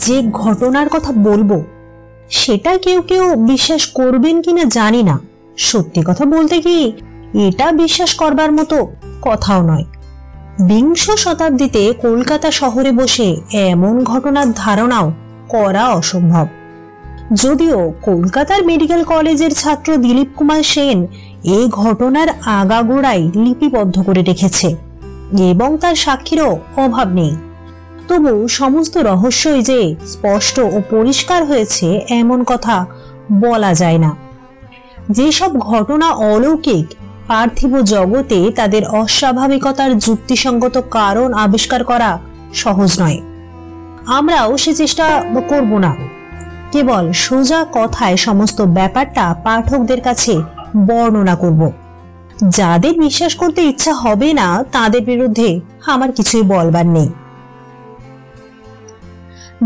যে ঘটনার কথা বলবো সেটা কেউ কেউ বিশ্বাস করবেন কিনা জানি না। সত্যি কথা বলতে কি, এটা বিশ্বাস করবার মতো কথাও নয়। বিংশ শতাব্দীতে কলকাতা শহরে বসে এমন ঘটনার ধারণাও করা অসম্ভব। যদিও কলকাতার মেডিকেল কলেজের ছাত্র দিলীপ কুমার সেন এই ঘটনার আগাগোড়াই লিপিবদ্ধ করে রেখেছে এবং তার সাক্ষীরও অভাব নেই, তবু সমস্ত রহস্যই যে স্পষ্ট ও পরিষ্কার হয়েছে এমন কথা বলা যায় না। যেসব ঘটনা অলৌকিক, পার্থিব জগতে তাদের অস্বাভাবিকতার যুক্তিসঙ্গত কারণ আবিষ্কার করা সহজ নয়। আমরাও সে চেষ্টা করব না। কেবল সোজা কথায় সমস্ত ব্যাপারটা পাঠকদের কাছে বর্ণনা করব। যাদের বিশ্বাস করতে ইচ্ছা হবে না তাদের বিরুদ্ধে আমার কিছুই বলবার নেই।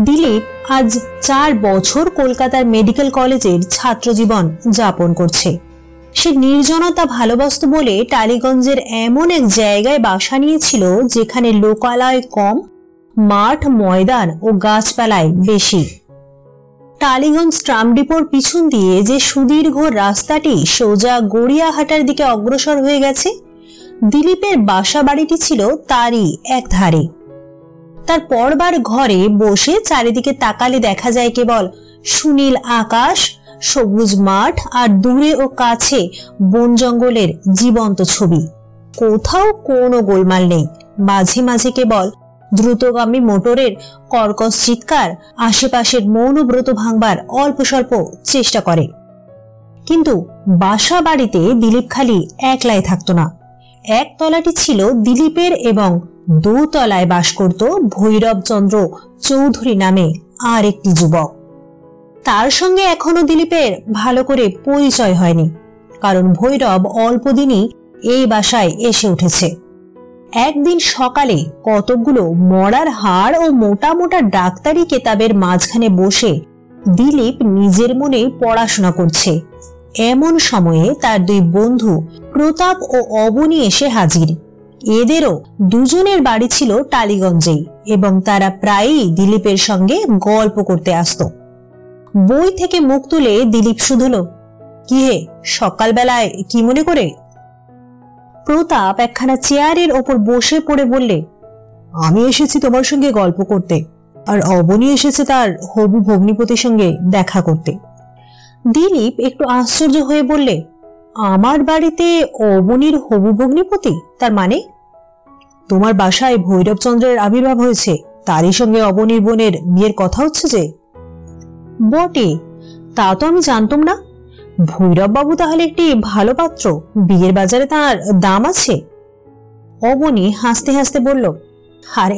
দিলীপ আজ 4 বছর কলকাতার মেডিকেল কলেজের ছাত্র জীবন যাপন করছে। সে নির্জনতা ভালোবাসত বলে টালিগঞ্জের এমন এক জায়গায় বাসা নিয়েছিল যেখানে লোকালয় কম, মাঠ ময়দান ও গাছপালায় বেশি। টালিগঞ্জ ট্রাম ডিপোর পিছন দিয়ে যে সুদীর্ঘ রাস্তাটি সোজা গড়িয়াহাটার দিকে অগ্রসর হয়ে গেছে, দিলীপের বাসা বাড়িটি ছিল তারই এক ধারে। তার পড়বার ঘরে বসে চারিদিকে তাকালে দেখা যায় কেবল সুনীল আকাশ, সবুজ মাঠ আর দূরে ও কাছে বন জঙ্গলের জীবন্ত ছবি। কোথাও কোনো গোলমাল নেই। মাঝে মাঝে কেবল দ্রুতগামী মোটরের কর্কশ চিৎকার আশেপাশের মৌনব্রত ভাঙবার অল্প স্বল্প চেষ্টা করে। কিন্তু বাসা বাড়িতে দিলীপ খালি একলাই থাকতো না। এক তলাটি ছিল দিলীপের এবং দোতলায় বাস করত ভৈরবচন্দ্র চৌধুরী নামে আর একটি যুবক। তার সঙ্গে এখনো দিলীপের ভালো করে পরিচয় হয়নি, কারণ ভৈরব অল্পদিনই এই বাসায় এসে উঠেছে। একদিন সকালে কতকগুলো মরার হাড় ও মোটা মোটা ডাক্তারি কেতাবের মাঝখানে বসে দিলীপ নিজের মনে পড়াশোনা করছে। এমন সময়ে তার 2 বন্ধু প্রতাপ ও অবনী এসে হাজির। এদেরও দুজনের বাড়ি ছিল টালিগঞ্জেই এবং তারা প্রায়ই দিলীপের সঙ্গে গল্প করতে আসত। বই থেকে মুখ তুলে দিলীপ শুধল, কি হে, সকালবেলায় কি মনে করে? প্রতাপ একখানা চেয়ারের ওপর বসে পড়ে বললে, আমি এসেছি তোমার সঙ্গে গল্প করতে, আর অবনী এসেছে তার হবু ভগ্নিপতির সঙ্গে দেখা করতে। দিলীপ একটু আশ্চর্য হয়ে বললে, আমার বাড়িতে অবনীর হবু ভগ্নিপতি? তার মানে? তোমার বাসায় ভৈরবচন্দ্রের আবির্ভাব হয়েছে, তারই সঙ্গে অবনীর বোনের বিয়ের কথা হচ্ছে যে? বটে, তা তো আমি জানতাম না। ভৈরব বাবু তাহলে একটি ভালো পাত্র, বিয়ের বাজারে তার দাম আছে। অবনী হাসতে হাসতে বলল, আরে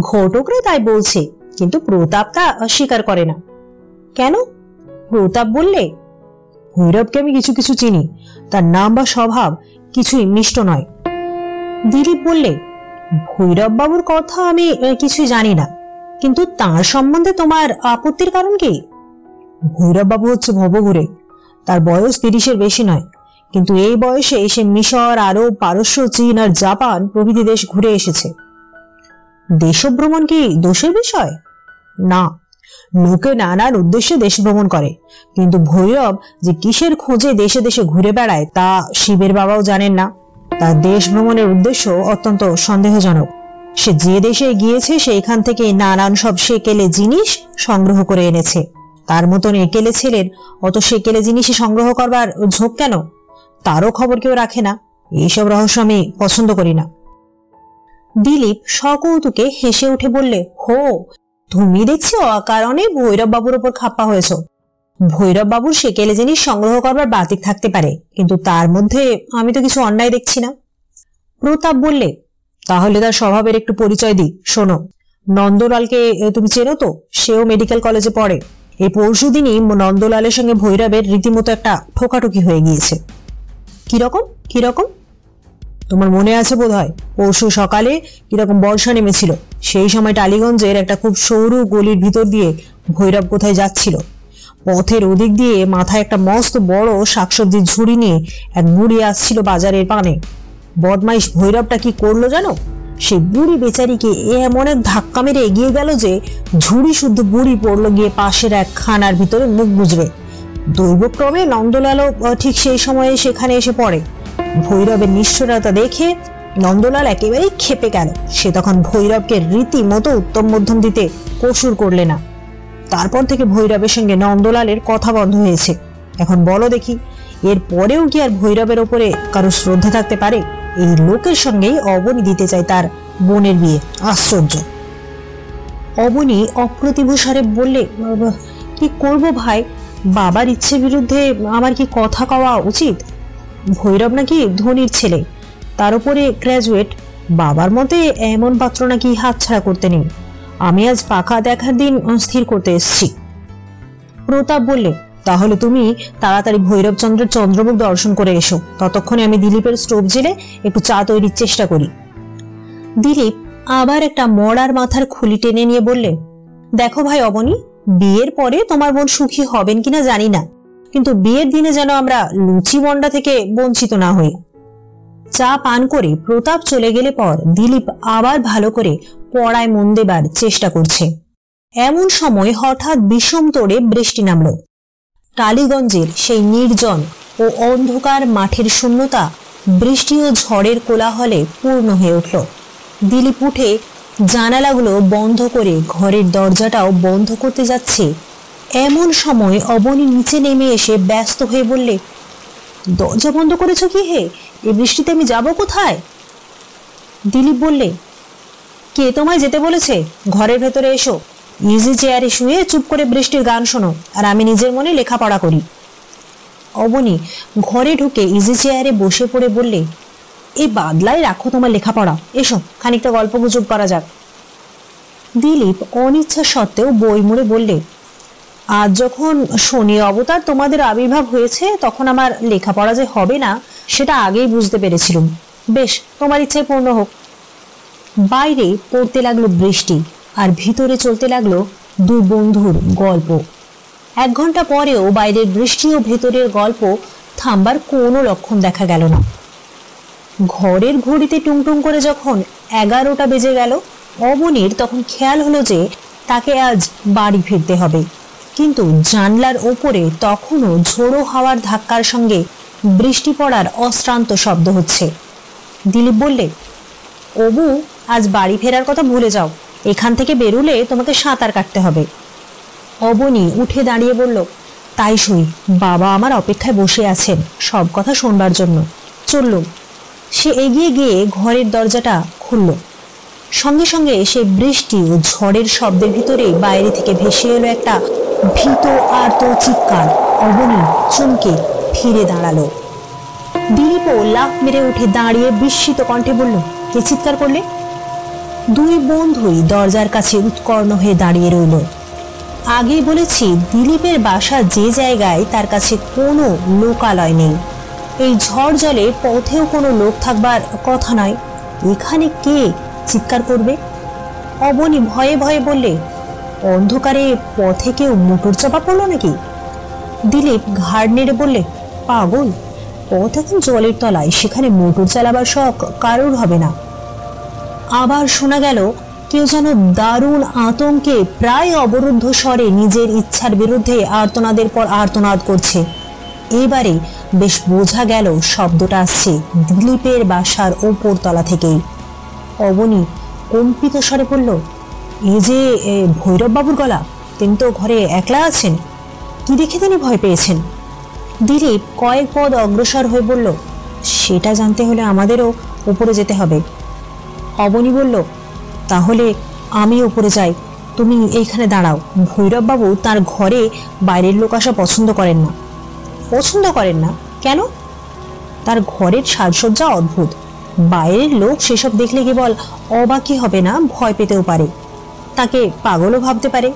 ঘটকরা তাই বলছে, কিন্তু প্রতাপ তা স্বীকার করে না। কেন? প্রতাপ বললে, ভৈরবকে আমি কিছু কিছু চিনি, তার নাম বা স্বভাব কিছুই মিষ্ট নয়। দিলীপ বললে, ভৈরব বাবুর কথা আমি কিছুই জানি না, কিন্তু তার সম্বন্ধে তোমার আপত্তির কারণ কি? ভৈরব বাবু হচ্ছে ভবঘুরে। তার বয়স 30-এর বেশি নয়, কিন্তু এই বয়সে সে মিশর, আরব, পারস্য, চীন আর জাপান প্রভৃতি দেশ ঘুরে এসেছে। দেশভ্রমণ কি দোষের বিষয়? না, লোকে নানান উদ্দেশ্যে দেশ ভ্রমণ করে, কিন্তু ভৈরব যে কিসের খোঁজে দেশে দেশে ঘুরে বেড়ায় তা শিবের বাবাও জানেন না। তার দেশ ভ্রমণের উদ্দেশ্য অত্যন্ত সন্দেহজনক। সে যে দেশে গিয়েছে সেইখান থেকে নানান সব সেকেলে জিনিস সংগ্রহ করে এনেছে। তার মতন একেলে ছেলের অত সেকেলে জিনিসই সংগ্রহ করবার ঝোঁক কেন? তারও খবর কেউ রাখে না। এইসব রহস্য আমি পছন্দ করি না। দিলীপ সকৌতুকে হেসে উঠে বললে, হো, তুমি দেখছি অকারণে ভৈরব বাবুর ওপর খাপ্পা হয়েছ। ভৈরব বাবুর সেকেলে জিনিস সংগ্রহ করবার বাতিক থাকতে পারে, কিন্তু তার মধ্যে আমি তো কিছু অন্যায় দেখছি না। প্রতাপ বললে, তাহলে তার স্বভাবের একটু পরিচয় দিই, শোনো। নন্দলালকে তুমি চেনো তো? সেও মেডিকেল কলেজে পড়ে। এই পরশুদিনই নন্দলালের সঙ্গে ভৈরবের রীতিমতো একটা ঠোকাঠুকি হয়ে গিয়েছে। কিরকম কিরকম? তোমার মনে আছে বোধ হয়, পরশু সকালে কিরকম বর্ষা নেমেছিল। সেই সময় টালিগঞ্জের একটা খুব সরু গলির ভিতর দিয়ে ভৈরব কোথায় যাচ্ছিল। পথের ওদিক দিয়ে মাথায় একটা মস্ত বড় শাকসবজির ঝুড়ি নিয়ে এক বুড়ি আসছিল বাজারের পানে। বদমাইশ ভৈরবটা কি করলো জানো? সে বুড়ি বেচারিকে এমন এক ধাক্কা মেরে এগিয়ে গেল যে ঝুড়ি শুদ্ধ বুড়ি পড়লো গিয়ে পাশের এক খানার ভিতরে মুখ গুজরে। দৈবক্রমে নন্দলালও ঠিক সেই সময়ে সেখানে এসে পড়ে। ভৈরবের নিষ্ঠুরতা দেখে নন্দলাল একেবারেই ক্ষেপে গেল। সে তখন ভৈরবকে রীতিমতো উত্তম মধ্যম দিতে কসুর করলে না। তারপর থেকে ভৈরবের সঙ্গে নন্দলালের কথা বন্ধ হয়েছে। এখন বলো দেখি, এর পরেও কি আর ভৈরবের ওপরে কারো শ্রদ্ধা থাকতে পারে? এই লোকের সঙ্গেই অবনী দিতে চায় তার বোনের বিয়ে। আশ্চর্য। অবনী অপ্রতিভ স্বরে বললে, কি করব ভাই, বাবার ইচ্ছে বিরুদ্ধে আমার কি কথা কওয়া উচিত? ভৈরব নাকি ধনীর ছেলে, তার উপরে গ্র্যাজুয়েট। বাবার মতে এমন পাত্র নাকি হাতছাড়া করতে নেই। আমি আজ পাকা দেখার দিন স্থির করতে এসেছি। প্রতাপ বললে, তাহলে তুমি তাড়াতাড়ি ভৈরবচন্দ্রের চন্দ্রমুখ দর্শন করে এসো। ততক্ষণে আমি দিলীপের স্টোভ জেলে একটু চা তৈরির চেষ্টা করি। দিলীপ আবার একটা মরার মাথার খুলি টেনে নিয়ে বললে, দেখো ভাই অবনী, বিয়ের পরে তোমার বোন সুখী হবেন কিনা জানি না, কিন্তু বিয়ের দিনে যেন আমরা লুচি বন্ডা থেকে বঞ্চিত না হই। চা পান করে প্রতাপ চলে গেলে পর দিলীপ আবার ভালো করে পড়ায় মন দেবার চেষ্টা করছে। এমন সময় হঠাৎ বিষম তোড়ে বৃষ্টি নামল। টালিগঞ্জের সেই নির্জন ও অন্ধকার মাঠের শূন্যতা বৃষ্টি ও ঝড়ের কোলাহলে পূর্ণ হয়ে উঠল। দিলীপ উঠে জানালাগুলো বন্ধ করে ঘরের দরজাটাও বন্ধ করতে যাচ্ছে। এমন সময় অবনী নিচে নেমে এসে ব্যস্ত হয়ে বললে, দরজা বন্ধ করেছ কি হে? এই বৃষ্টিতে আমি যাব কোথায়? দিলীপ বললে, কে তোমায় যেতে বলেছে? ঘরের ভেতরে এসো, ইজি চেয়ারে শুয়ে চুপ করে বৃষ্টির গান শোনো, আর আমি নিজের মনে লেখাপড়া করি। অবনী ঘরে ঢুকে ইজি চেয়ারে বসে পড়ে বললে, এই বাদলায় রাখো তোমার লেখাপড়া, এসো খানিকটা গল্প গুজব করা যাক। দিলীপ অনিচ্ছা সত্ত্বেও বই মুড়ে বললে, আজ যখন শনি অবতার তোমাদের আবির্ভাব হয়েছে তখন আমার লেখাপড়া যে হবে না সেটা আগেই বুঝতে পেরেছিলাম। বেশ, তোমার ইচ্ছায় পূর্ণ হোক। বাইরে পড়তে লাগলো বৃষ্টি, আর ভিতরে চলতে লাগলো দুই বন্ধুর গল্প। 1 ঘন্টা পরেও বাইরের বৃষ্টি ও ভেতরের গল্প থামবার কোনো লক্ষণ দেখা গেল না। ঘরের ঘড়িতে টুংটুং করে যখন 11টা বেজে গেল, অবনীর তখন খেয়াল হলো যে তাকে আজ বাড়ি ফিরতে হবে। কিন্তু জানলার ওপরে তখনও ঝোড়ো হাওয়ার ধাক্কার সঙ্গে বৃষ্টি পড়ার অশ্রান্ত শব্দ হচ্ছে। দিলীপ বললে, অবু, আজ বাড়ি ফেরার কথা ভুলে যাও, এখান থেকে বেরুলে তোমাকে সাঁতার কাটতে হবে। অবনী উঠে দাঁড়িয়ে বলল, তাই সই, বাবা আমার অপেক্ষায় বসে আছেন সব কথা শোনবার জন্য। চললুম। সে এগিয়ে গিয়ে ঘরের দরজাটা খুলল। সঙ্গে সঙ্গে সে বৃষ্টি ও ঝড়ের শব্দের ভিতরে বাইরে থেকে ভেসে এলো একটা ভীত আর্ত চিৎকার। অবনী চমকে ফিরে দাঁড়ালো। দিলীপও লাফ মেরে উঠে দাঁড়িয়ে বিস্মিত কণ্ঠে বলল, কে চিৎকার করলে? দুই বন্ধুই দরজার কাছে উৎকর্ণ হয়ে দাঁড়িয়ে রইল। আগেই বলেছি, দিলীপের বাসা যে জায়গায় তার কাছে কোনো লোকালয় নেই। এই ঝড় জলে পথেও কোনো লোক থাকবার কথা নয়, এখানে কে চিৎকার করবে? অবনী ভয়ে ভয়ে বললে, অন্ধকারে পথে কেউ মোটর চাপা পড়লো নাকি? দিলীপ ঘাড় নেড়ে বললে, পাগল, পথ এখন জলের তলায়, সেখানে মোটর চালাবার শখ কারোর হবে না। আবার শোনা গেল কেউ যেন দারুণ আতঙ্কে প্রায় অবরুদ্ধ স্বরে নিজের ইচ্ছার বিরুদ্ধে আর্তনাদের পর আর্তনাদ করছে। এবারে বেশ বোঝা গেল শব্দটা আসছে দিলীপের বাসার ওপর তলা থেকেই। অবনী কম্পিত স্বরে বলল, এ যে ভৈরব বাবুর গলা, তিনি তো ঘরে একলা আছেন, কি দেখে তিনি ভয় পেয়েছেন? দিলীপ কয়েক পদ অগ্রসর হয়ে বলল, সেটা জানতে হলে আমাদেরও উপরে যেতে হবে। অবনী বলল, তাহলে আমি উপরে যাই, তুমি এইখানে দাঁড়াও। ভৈরব বাবু তার ঘরে বাইরের লোক আসা পছন্দ করেন না। পছন্দ করেন না কেন? তার ঘরের সাজসজ্জা অদ্ভুত, বাইরের লোক সেসব দেখলে কেবল অবাকই হবে না, ভয় পেতেও পারে, তাকে পাগলও ভাবতে পারে।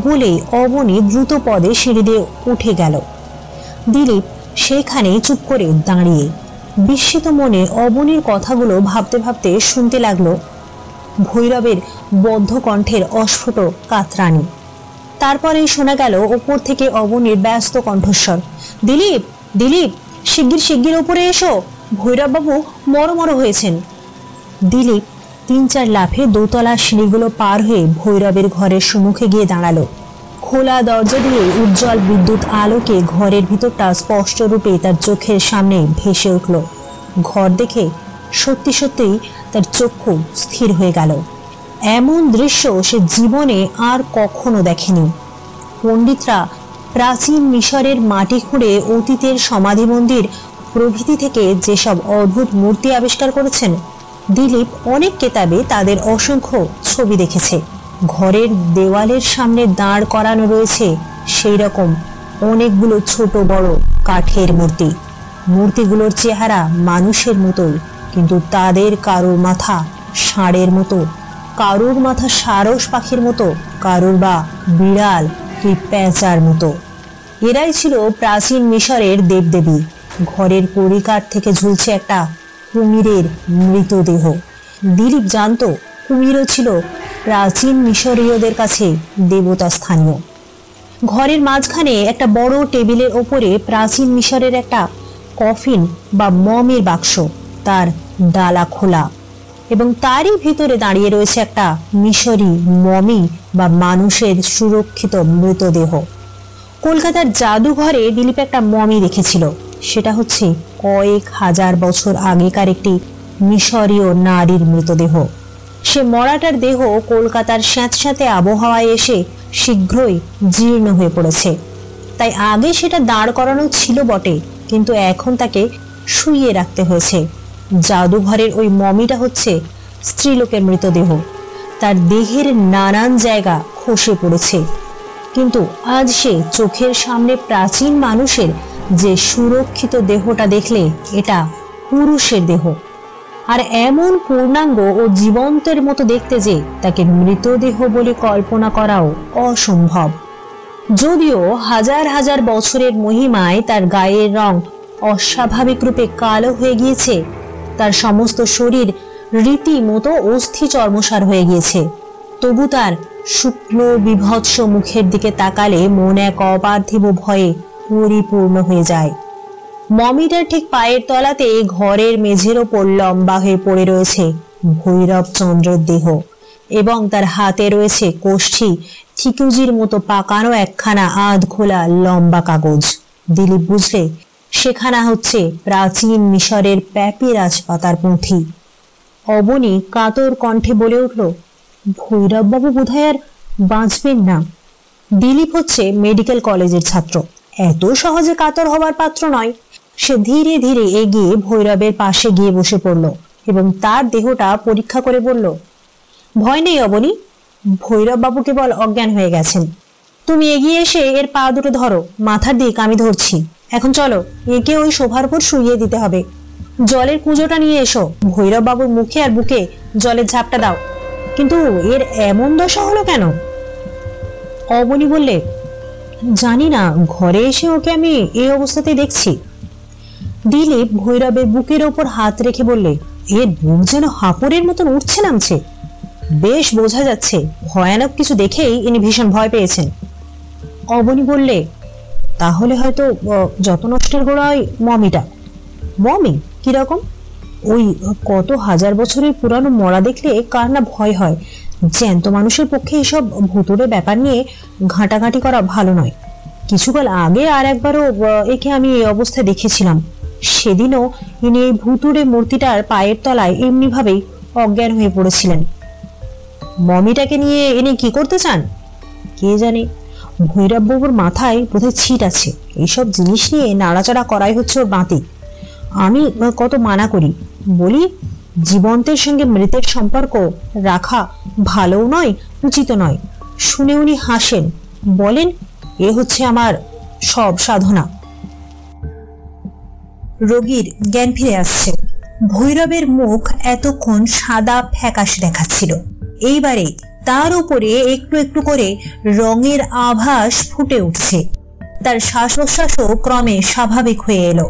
বলে অবনী দ্রুত পদে সিঁড়ি দিয়ে উঠে গেল। দিলীপ সেখানে চুপ করে দাঁড়িয়ে বিস্মিত মনে অবনীর কথাগুলো ভাবতে ভাবতে শুনতে লাগলো ভৈরবের বদ্ধ কণ্ঠের অস্ফুট কাতরানি। তারপরে শোনা গেল ওপর থেকে অবনীর ব্যস্ত কণ্ঠস্বর, দিলীপ, দিলীপ, শিগগির শিগগির ওপরে এসো, ভৈরব বাবু মরমর হয়েছেন। দিলীপ 3-4 লাফে দোতলা সিঁড়িগুলো পার হয়ে ভৈরবের ঘরের সম্মুখে গিয়ে দাঁড়ালো। খোলা দরজা দিয়ে উজ্জ্বল বিদ্যুৎ আলোকে ঘরের ভিতরটা স্পষ্ট রূপে তার চোখের সামনে ভেসে উঠল। ঘর দেখে সত্যি সত্যিই তার চক্ষু স্থির হয়ে গেল। এমন দৃশ্য সে জীবনে আর কখনো দেখেনি। পণ্ডিতরা প্রাচীন মিশরের মাটি খুঁড়ে অতীতের সমাধি মন্দির প্রভৃতি থেকে যেসব অদ্ভুত মূর্তি আবিষ্কার করেছেন, দিলীপ অনেক কেতাবে তাদের অসংখ্য ছবি দেখেছে। ঘরের দেওয়ালের সামনে দাঁড় করানো রয়েছে সেই রকম অনেকগুলো ছোট বড় কাঠের মূর্তি। মূর্তিগুলোর চেহারা মানুষের মতোই, কিন্তু তাদের কারোর মাথা ষাঁড়ের মতো, কারোর মাথা সারস পাখির মতো, কারোর বা বিড়াল কি পেঁচার মতো। এরাই ছিল প্রাচীন মিশরের দেবদেবী। ঘরের কড়িকাঠ থেকে ঝুলছে একটা কুমিরের মৃতদেহ। দিলীপ জানত কুমিরও ছিল প্রাচীন মিশরীয়দের কাছে দেবতা স্থানীয়। ঘরের মাঝখানে একটা বড় টেবিলের ওপরে প্রাচীন মিশরের একটা কফিন বা মমের বাক্স, তার ডালা খোলা, এবং তারই ভিতরে দাঁড়িয়ে রয়েছে একটা মিশরি মমি বা মানুষের সুরক্ষিত মৃতদেহ। কলকাতার জাদুঘরে দিলীপ একটা মমি দেখেছিল। সেটা হচ্ছে কয়েক হাজার বছর আগেকার একটি মিশরীয় নারীর মৃতদেহ। সে মরাটার দেহ কলকাতার স্যাঁতস্যাঁতে আবহাওয়ায় এসে শীঘ্রই জীর্ণ হয়ে পড়েছে। তাই আগে সেটা দাঁড় করানো ছিল বটে, কিন্তু এখন তাকে শুইয়ে রাখতে হয়েছে। জাদুঘরের ওই মমিটা হচ্ছে স্ত্রীলোকের মৃতদেহ। তার দেহের নানান জায়গা খসে পড়েছে, কিন্তু আজ সে চোখের সামনে প্রাচীন মানুষের যে সুরক্ষিত দেহটা দেখলে এটা পুরুষের দেহ, আর এমন পূর্ণাঙ্গ ও জীবন্তের মতো দেখতে যে তাকে মৃতদেহ বলে কল্পনা করাও অসম্ভব। যদিও হাজার হাজার বছরের মহিমায় তার গায়ের রং অস্বাভাবিক রূপে কালো হয়ে গিয়েছে, তার সমস্ত শরীর রীতিমতো অস্থি চর্মসার হয়ে গিয়েছে, তবু তার শুকনো বিভৎস মুখের দিকে তাকালে মন এক অপার্থিব ভয়ে পরিপূর্ণ হয়ে যায়। মমিটার ঠিক পায়ের তলাতে ঘরের মেঝের ওপর লম্বা হয়ে পড়ে রয়েছে ভৈরব চন্দ্রের দেহ, এবং তার হাতে রয়েছে কোষ্ঠী ঠিকুজির মতো পাকানো একখানা আধ খোলা লম্বা কাগজ। দিলীপ বুঝলে সেখানা হচ্ছে প্রাচীন মিশরের প্যাপিরাস পাতার পুঁথি। অবনী কাতর কণ্ঠে বলে উঠল, ভৈরব বাবু বোধহয় আর বাঁচবেন না। দিলীপ হচ্ছে মেডিকেল কলেজের ছাত্র, এত সহজে কাতর হবার পাত্র নয়। সে ধীরে ধীরে এগিয়ে ভৈরবের পাশে গিয়ে বসে পড়ল এবং তার দেহটা পরীক্ষা করে বলল, ভয় নেই অবনী, ভৈরব বাবু কেবল অজ্ঞান হয়ে গেছেন। তুমি এগিয়ে এসে এর পা দুটো ধরো, মাথার দিক আমি ধরছি। এখন চলো, একে ওই সোফার উপর শুইয়ে দিতে হবে। জলের কুঁজোটা নিয়ে এসো, ভৈরব বাবুর মুখে আর বুকে জলের ঝাপটা দাও। কিন্তু এর এমন দশা হলো কেন? অবনী বললে, জানি না, ঘরে এসে ওকে আমি এই অবস্থাতে দেখছি। দিলীপ ভৈরবের বুকের ওপর হাত রেখে বললে, এর বুক যেন হাঁপড়ের মতন উঠছে নামছে। বেশ বোঝা যাচ্ছে ভয়ানক কিছু দেখেই ইনি ভীষণ ভয় পেয়েছেন। অবনী বললে, তাহলে হয়তো যত নষ্টের গোড়ায় মমিটা। মমি কিরকম? ওই কত হাজার বছরের পুরানো মরা দেখলে কার না ভয় হয়। জ্যান্ত মানুষের পক্ষে এসব ভুতুড়ে ব্যাপার নিয়ে ঘাঁটাঘাঁটি করা ভালো নয়। কিছুকাল আগে আর একবারও একে আমি এই অবস্থায় দেখেছিলাম। সেদিনও ইনি এই ভুতুড়ে মূর্তিটার পায়ের তলায় এমনি ভাবেই অজ্ঞান হয়ে পড়েছিলেন। মমিটাকে নিয়ে ইনি কি করতে চান কে জানে। ভৈরব বাবুর মাথায় বোধহয় ছিট আছে। এইসব জিনিস নিয়ে নাড়াচাড়া করাই হচ্ছে ওর বাঁতি। আমি কত মানা করি, বলি জীবন্তের সঙ্গে মৃতের সম্পর্ক রাখা ভালোও নয়, উচিত নয়। শুনে উনি হাসেন, বলেন, এ হচ্ছে আমার সব সাধনা। রোগীর জ্ঞান ফিরে আসছে। ভৈরবের মুখ এতক্ষণ সাদা ফ্যাকাশে দেখাচ্ছিল, এইবারে তার উপরে একটু একটু করে রঙের আভাস ফুটে উঠছে। তার শ্বাস প্রশ্বাসও ক্রমে স্বাভাবিক হয়ে এলো।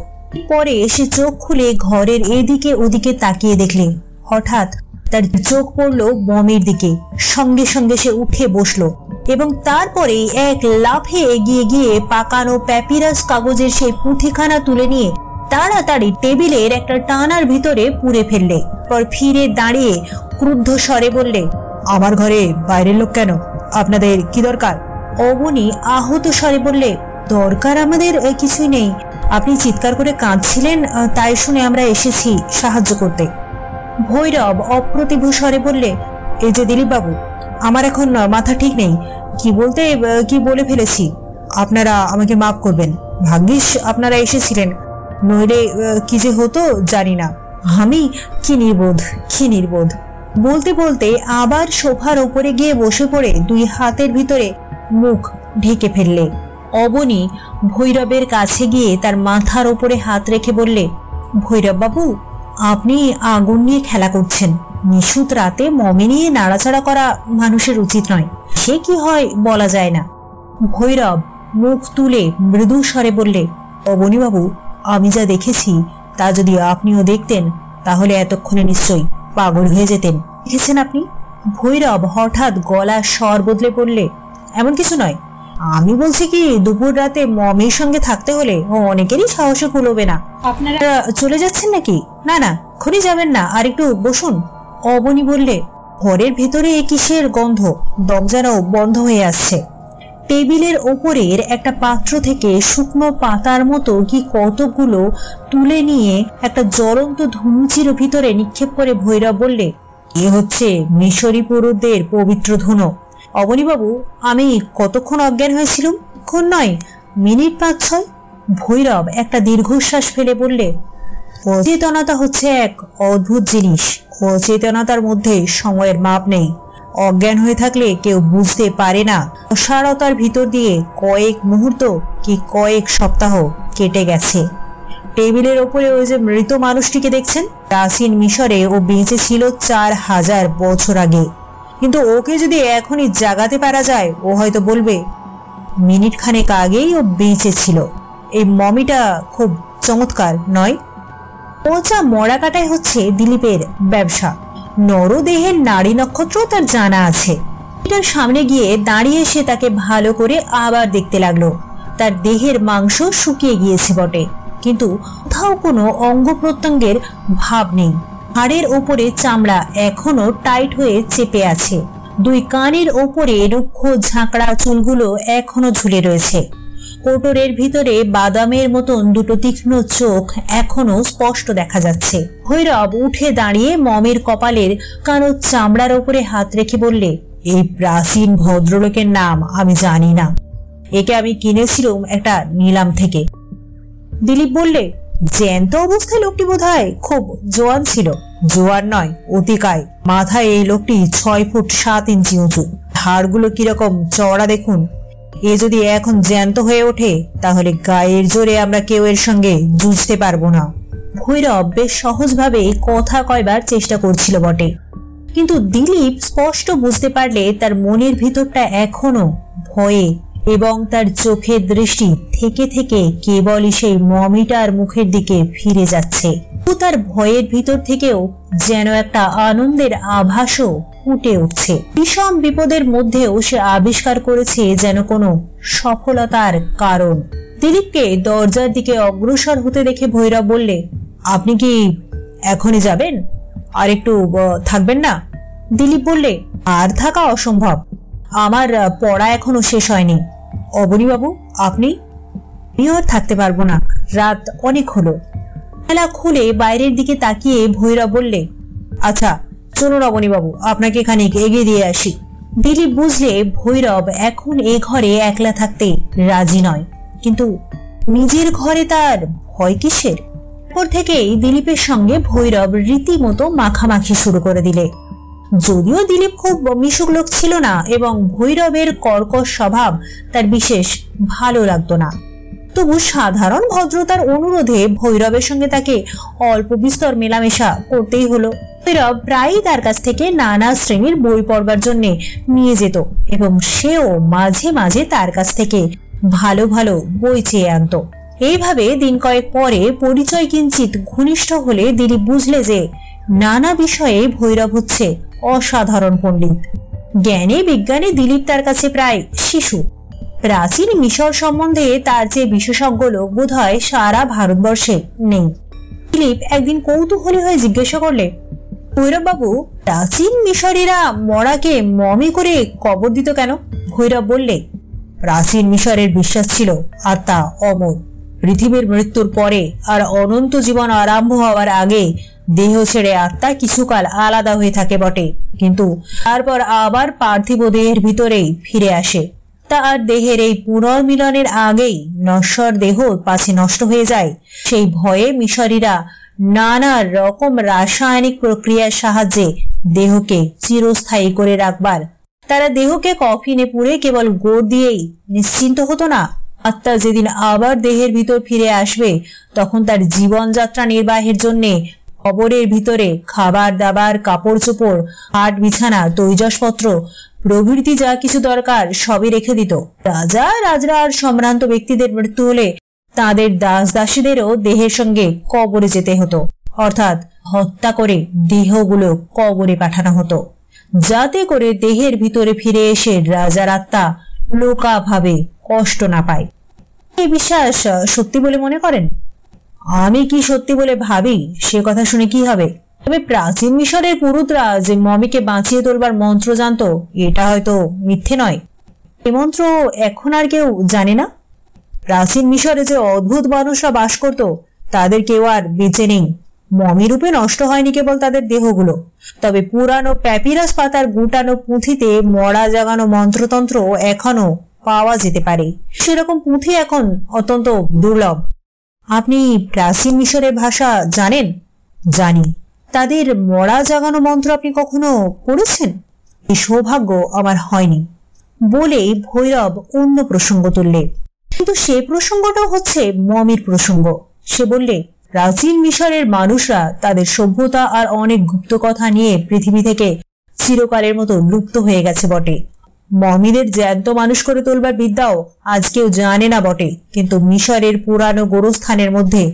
পরে সে চোখ খুলে ঘরের এদিকে ওদিকে তাকিয়ে দেখলে হঠাৎ তার চোখ পড়লো মমির দিকে। সঙ্গে সঙ্গে সে উঠে বসলো এবং তারপরে এক লাফে এগিয়ে গিয়ে পাকানো প্যাপিরাস কাগজের সেই পুঁথিখানা তুলে নিয়ে তাড়াতাড়ি টেবিলের একটা টানার ভিতরে পুরে ফেললে। পর ফিরে দাঁড়িয়ে ক্রুদ্ধ স্বরে বললে, আমার ঘরে বাইরের লোক কেন? আপনাদের কি দরকার? অবনী আহত স্বরে বললে, দরকার আমাদের কিছুই নেই, আপনি চিৎকার করে কাঁদছিলেন, তাই শুনে আমরা এসেছি সাহায্য করতে। ভৈরব অপ্রতিভ স্বরে বললে, এই যে দিলীপ বাবু, আমার এখন মাথা ঠিক নেই, কি বলে ফেলেছি, আপনারা আমাকে মাফ করবেন। ভাগ্যিস আপনারা এসেছিলেন, নইলে কি যে হতো জানি না। আমি কি নির্বোধ। বলতে বলতে আবার সোফার উপরে গিয়ে বসে পড়ে দুই হাতের ভিতরে মুখ ঢেকে ফেললে। অবনী ভৈরবের কাছে গিয়ে তার মাথার ওপরে হাত রেখে বললে, ভৈরব বাবু, আপনি আগুন নিয়ে খেলা করছেন। নিশুত রাতে মমি নিয়ে নাড়াচাড়া করা মানুষের উচিত নয়, সে কি হয় বলা যায় না। ভৈরব মুখ তুলে মৃদু স্বরে বললে, অবনী বাবু, আমি যা দেখেছি তা যদি আপনিও দেখতেন তাহলে এতক্ষণে নিশ্চয়ই পাগল হয়ে যেতেন। দেখেছেন আপনি? ভৈরব হঠাৎ গলা স্বর বদলে বললে, এমন কিছু নয়, আমি বলছি কি, দুপুর রাতে মমির সঙ্গে থাকতে হলে অনেকেরই সাহসে কুলোবে না। আপনারা চলে যাচ্ছেন নাকি? না না, এখনই যাবেন না, আর একটু বসুন। অবনী বললে, ঘরের ভেতরে কিসের গন্ধ, দম যেন বন্ধ হয়ে আসছে। টেবিলের ওপরের একটা পাত্র থেকে শুকনো পাতার মতো কি কতগুলো তুলে নিয়ে একটা জ্বলন্ত ধুনুচির ভিতরে নিক্ষেপ করে ভৈরব বললে, এ হচ্ছে মিশরী পুরুষদের পবিত্র ধুনো। অবনীবাবু, আমি কতক্ষণ অজ্ঞান হয়েছিলাম? ক্ষণ নয়, মিনিট 5-6। ভৈরব একটা দীর্ঘশ্বাস ফেলে বললে, অচেতনতা হচ্ছে এক অদ্ভুত জিনিস, অচেতনতার মধ্যে সময়ের মাপ নেই। অজ্ঞান হয়ে থাকলে কেউ বুঝতে পারে না অসারতার ভিতর দিয়ে কয়েক মুহূর্ত কি কয়েক সপ্তাহ কেটে গেছে। টেবিলের ওপরে ওই যে মৃত মানুষটিকে দেখছেন, প্রাচীন মিশরে ও বেঁচে ছিল 4000 বছর আগে, কিন্তু ওকে যদি এখনই জাগাতে পারা যায়, ও হয়তো বলবে মিনিট খানেক আগেই ও বেঁচে ছিল। এই মমিটা খুব চমৎকার নয়? পচা মরা কাটাই হচ্ছে দিলীপের ব্যবসা। নরদেহের নারী নক্ষত্র তার জানা আছে। এটার সামনে গিয়ে দাঁড়িয়ে সে তাকে ভালো করে আবার দেখতে লাগলো। তার দেহের মাংস শুকিয়ে গিয়েছে বটে, কিন্তু কোথাও কোনো অঙ্গ প্রত্যঙ্গের ভাব নেই। হাড়ের ওপরে চামড়া এখনো টাইট হয়ে চেপে আছে। দুই কানের ওপরে রুক্ষ ঝাঁকড়া চুলগুলো এখনো ঝুলে রয়েছে। কোটরের ভিতরে বাদামের মতন দুটো তীক্ষ্ণ চোখ এখনো স্পষ্ট দেখা যাচ্ছে। ভৈরব উঠে দাঁড়িয়ে মমের কপালের কারো চামড়ার ওপরে হাত রেখে বললে, এই প্রাচীন ভদ্রলোকের নাম আমি জানি না, একে আমি কিনেছিলাম একটা নিলাম থেকে। দিলীপ বললে, জ্যান্ত অবস্থায় লোকটি বোধহয় খুব জোয়ান ছিল। জোয়ান নয়, অতিকায়। মাথায় এই লোকটি 6 ফুট 7 ইঞ্চি উঁচু, হাড়গুলো কিরকম চওড়া দেখুন। এ যদি এখন জ্যান্ত হয়ে ওঠে তাহলে গায়ের জোরে আমরা কেউ এর সঙ্গে যুঝতে পারবো না। ভৈরব বেশ সহজভাবে কথা কয়বার চেষ্টা করছিল বটে, কিন্তু দিলীপ স্পষ্ট বুঝতে পারলে তার মনের ভিতরটা এখনো ভয়ে, এবং তার চোখের দৃষ্টি থেকে থেকে কেবলই সেই মমিটার মুখের দিকে ফিরে যাচ্ছে। তার ভয়ের ভিতর থেকেও যেন একটা আনন্দের আভাসও ফুটে উঠছে। ভীষণ বিপদের মধ্যেও সে আবিষ্কার করেছে যেন কোনো সফলতার কারণ। দিলীপকে দরজার দিকে অগ্রসর হতে দেখে ভৈরব বললে, আপনি কি এখনই যাবেন? আর একটু থাকবেন না? দিলীপ বললে, আর থাকা অসম্ভব, আমার পড়া এখনো শেষ হয়নি। অবনীবাবু, আপনি? আমিও আর থাকতে পারবো না, রাত অনেক হলো। মেলা খুলে বাইরের দিকে তাকিয়ে ভৈরব বললে, আচ্ছা চলুন অবনীবাবু, আপনাকে খানিক এগিয়ে দিয়ে আসি। দিলীপ বুঝলে ভৈরব এখন এ ঘরে একলা থাকতে রাজি নয়, কিন্তু নিজের ঘরে তার ভয় কিসের? এরপর থেকেই দিলীপের সঙ্গে ভৈরব রীতিমতো মাখামাখি শুরু করে দিলে। যদিও দিলীপ খুব মিশুক লোক ছিল না এবং ভৈরবের কর্কশ স্বভাব তার বিশেষ ভালো লাগতো না, তবু সাধারণ ভদ্রতার অনুরোধে ভৈরবের সঙ্গে তাকে অল্প বিস্তর মেলামেশা করতেই হলো। ভৈরব প্রায়ই তার কাছ থেকে নানা শ্রেণীর বই পড়বার জন্য নিয়ে যেত এবং সেও মাঝে মাঝে তার কাছ থেকে ভালো ভালো বই চেয়ে আনত। এইভাবে দিন কয়েক পরে পরিচয় কিঞ্চিত ঘনিষ্ঠ হলে দিলীপ বুঝলে যে নানা বিষয়ে ভৈরব হচ্ছে অসাধারণ পণ্ডিত। জ্ঞানে বিজ্ঞানে দিলীপ তার কাছে প্রায় শিশু। প্রাচীন মিশর সম্বন্ধে তার যে বিশেষজ্ঞ লোক বোধহয় সারা ভারতবর্ষে নেই। দিলীপ একদিন কৌতূহলী হয়ে জিজ্ঞাসা করলে, ভৈরববাবু, প্রাচীন মিশরীরা মরাকে মমি করে কবর দিত কেন? ভৈরব বললে, প্রাচীন মিশরের বিশ্বাস ছিল আত্মা অমর। পৃথিবীর মৃত্যুর পরে আর অনন্ত জীবন আরম্ভ হওয়ার আগে দেহ ছেড়ে আত্মা কিছুকাল আলাদা হয়ে থাকে বটে, কিন্তু তারপর আবার পার্থিব দেহের ভিতরেই ফিরে আসে। তার দেহের এই পুনর্মিলনের আগেই নশ্বর দেহ পাছে নষ্ট হয়ে যায়, সেই ভয়ে মিশরীরা নানা রকম রাসায়নিক প্রক্রিয়ার সাহায্যে দেহকে চিরস্থায়ী করে রাখবার তারা দেহকে কফিনে পুড়ে কেবল গোড় দিয়েই নিশ্চিন্ত হতো না। আত্মা যেদিন আবার দেহের ভিতর ফিরে আসবে, তখন তার জীবনযাত্রা নির্বাহের জন্যে কবরের ভিতরে খাবার দাবার, কাপড় চোপড়, খাট বিছানা, তৈজসপত্র প্রভৃতি যা কিছু দরকার সবই রেখে দিত। রাজা, রাজরা আর সম্ভ্রান্ত ব্যক্তিদের মৃত্যু হলে তাদের দাস দাসীদেরও দেহের সঙ্গে কবরে যেতে হতো, অর্থাৎ হত্যা করে দেহগুলো কবরে পাঠানো হতো, যাতে করে দেহের ভিতরে ফিরে এসে রাজার আত্মা লোকাভাবে কষ্ট না পায়। এই বিশ্বাস সত্যি বলে মনে করেন? আমি কি সত্যি বলে ভাবি সে কথা শুনে কি হবে? তবে প্রাচীন মিশরের পুরুতরা যে মমিকে বাঁচিয়ে তোলবার মন্ত্র জানত, এটা হয়তো মিথ্যে নয়। এ মন্ত্র এখন আর কেউ জানে না। প্রাচীন মিশরে যে অদ্ভুত মানুষরা বাস করত, তাদের কেউ আর বেঁচে নেই। মমি রূপে নষ্ট হয়নি কেবল তাদের দেহগুলো, তবে পুরানো প্যাপিরাস পাতার গুটানো পুঁথিতে মরা জাগানো মন্ত্রতন্ত্র এখনো পাওয়া যেতে পারে। সেরকম পুঁথি এখন অত্যন্ত দুর্লভ। আপনি প্রাচীন মিশরের ভাষা জানেন? জানি। তাদের মরা জাগানো মন্ত্র আপনি কখনো পড়েছেন? এই সৌভাগ্য আমার হয়নি বলেই ভৈরব অন্য প্রসঙ্গ তুললে, কিন্তু সে প্রসঙ্গটাও হচ্ছে মমির প্রসঙ্গ। সে বললে, প্রাচীন মিশরের মানুষরা তাদের সভ্যতা আর অনেক গুপ্ত কথা নিয়ে পৃথিবী থেকে চিরকালের মতো লুপ্ত হয়ে গেছে বটে। মমিদের জ্যান্ত মানুষ করে তোলবার বিদ্যাও আজ কেউ জানে না বটে, কিন্তু মিশরের পুরানো গোরস্থানের মধ্যে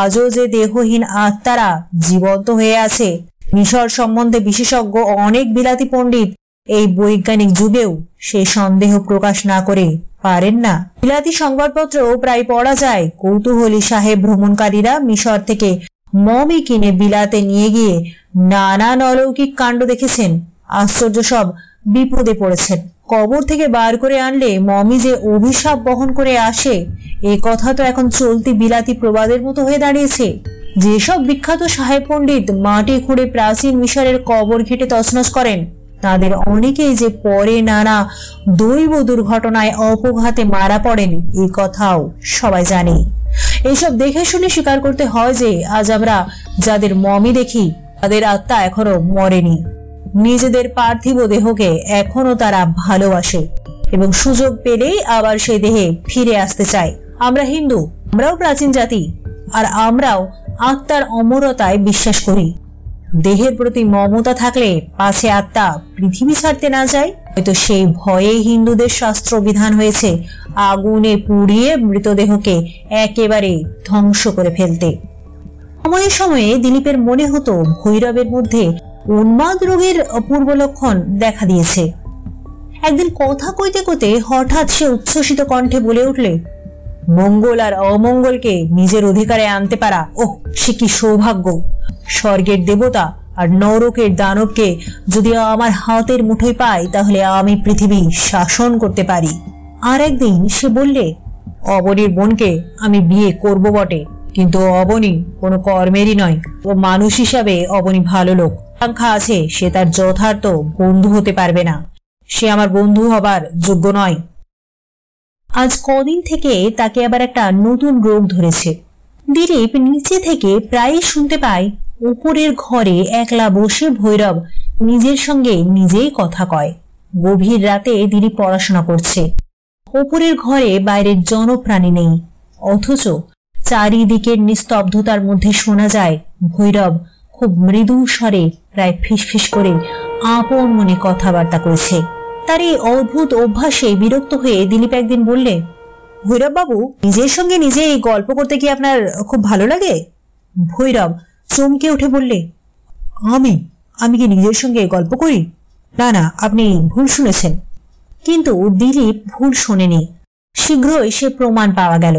আজও যে দেহহীন আত্মারা জীবন্ত হয়ে আছে, মিশর সম্বন্ধে বিশেষজ্ঞ অনেক বিলাতি পণ্ডিত এই বৈজ্ঞানিক যুগেও সে সন্দেহ প্রকাশ না করে পারেন না। বিলাতি সংবাদপত্র প্রায় পড়া যায়, কৌতূহলী সাহেব ভ্রমণকারীরা মিশর থেকে মমি কিনে বিলাতে নিয়ে গিয়ে নানান অলৌকিক কাণ্ড দেখেছেন, আশ্চর্য সব বিপদে পড়েছেন। কবর থেকে বার করে আনলে মমি যে অভিশাপ বহন করে আসে, এ কথা তো এখন চলতি বিলাতি প্রবাদের মতো হয়ে দাঁড়িয়েছে। যেসব বিখ্যাত সাহেব পণ্ডিত মাটি খুঁড়ে প্রাচীন মিশরের কবর ঘেটে তছনছ করেন, তাদের অনেকেই যে পরে নানা দৈব দুর্ঘটনায় অপঘাতে মারা পড়েন, এই কথাও সবাই জানে। এইসব দেখে শুনে স্বীকার করতে হয় যে আজ আমরা যাদের মমি দেখি, তাদের আত্মা এখনো মরেনি। নিজেদের পার্থিব দেহকে এখনো তারা ভালোবাসে এবং সুযোগ পেলেই আবার সেই দেহে ফিরে আসতে চায়। আমরা হিন্দু, আমরাও প্রাচীন জাতি, আর আমরাও আত্মার অমরতায় বিশ্বাস করি। দেহের প্রতি মমতা থাকলে পাছে আত্মা পৃথিবী ছাড়তে না যায়। হয়তো সেই ভয়ে হিন্দুদের শাস্ত্র বিধান হয়েছে আগুনে পুড়িয়ে মৃতদেহকে একেবারে ধ্বংস করে ফেলতে। সময়ে সময়ে দিলীপের মনে হতো ভৈরবের মধ্যে উন্মাদ রোগের অপূর্ব লক্ষণ দেখা দিয়েছে। একদিন কথা কইতে কইতে হঠাৎ সে উচ্ছ্বসিত কণ্ঠে বলে উঠলে, মঙ্গল আর অমঙ্গলকে নিজের অধিকারে আনতে পারা, ওহ সে কি সৌভাগ্য! স্বর্গের দেবতা আর নরকের দানবকে যদি আমার হাতের মুঠোয় পাই, তাহলে আমি পৃথিবী শাসন করতে পারি। আর একদিন সে বললে, অবনীর বোনকে আমি বিয়ে করব বটে, কিন্তু অবনী কোনো কর্মেরই নয়। ও মানুষ হিসাবে অবনী ভালো লোক, আকাঙ্ক্ষা আছে, সে তার যথার্থ বন্ধু হতে পারবে না। সে আমার বন্ধু হবার যোগ্য নয়। আজ কদিন থেকে তাকে আবার একটা নতুন রোগ ধরেছে। দিলীপ নিচে থেকে প্রায় শুনতে পায় উপরের ঘরে একলা বসে ভৈরব নিজের সঙ্গে নিজেই কথা কয়। গভীর রাতে দিলীপ পড়াশোনা করছে। উপরের ঘরে বাইরের জনপ্রাণী নেই, অথচ চারিদিকের নিস্তব্ধতার মধ্যে শোনা যায় ভৈরব খুব মৃদু স্বরে প্রায় ফিসফিস করে আপন মনে কথাবার্তা করেছে। তার এই অদ্ভুত অভ্যাসে বিরক্ত হয়ে দিলীপ একদিন বললে, ভৈরব বাবু, নিজের সঙ্গে নিজে এই গল্প করতে কি আপনার খুব ভালো লাগে? ভৈরব চমকে উঠে বললে, আমি আমি কি নিজের সঙ্গে গল্প করি? না না, আপনি ভুল শুনেছেন। কিন্তু দিলীপ ভুল শোনেনি। শীঘ্রই সে প্রমাণ পাওয়া গেল।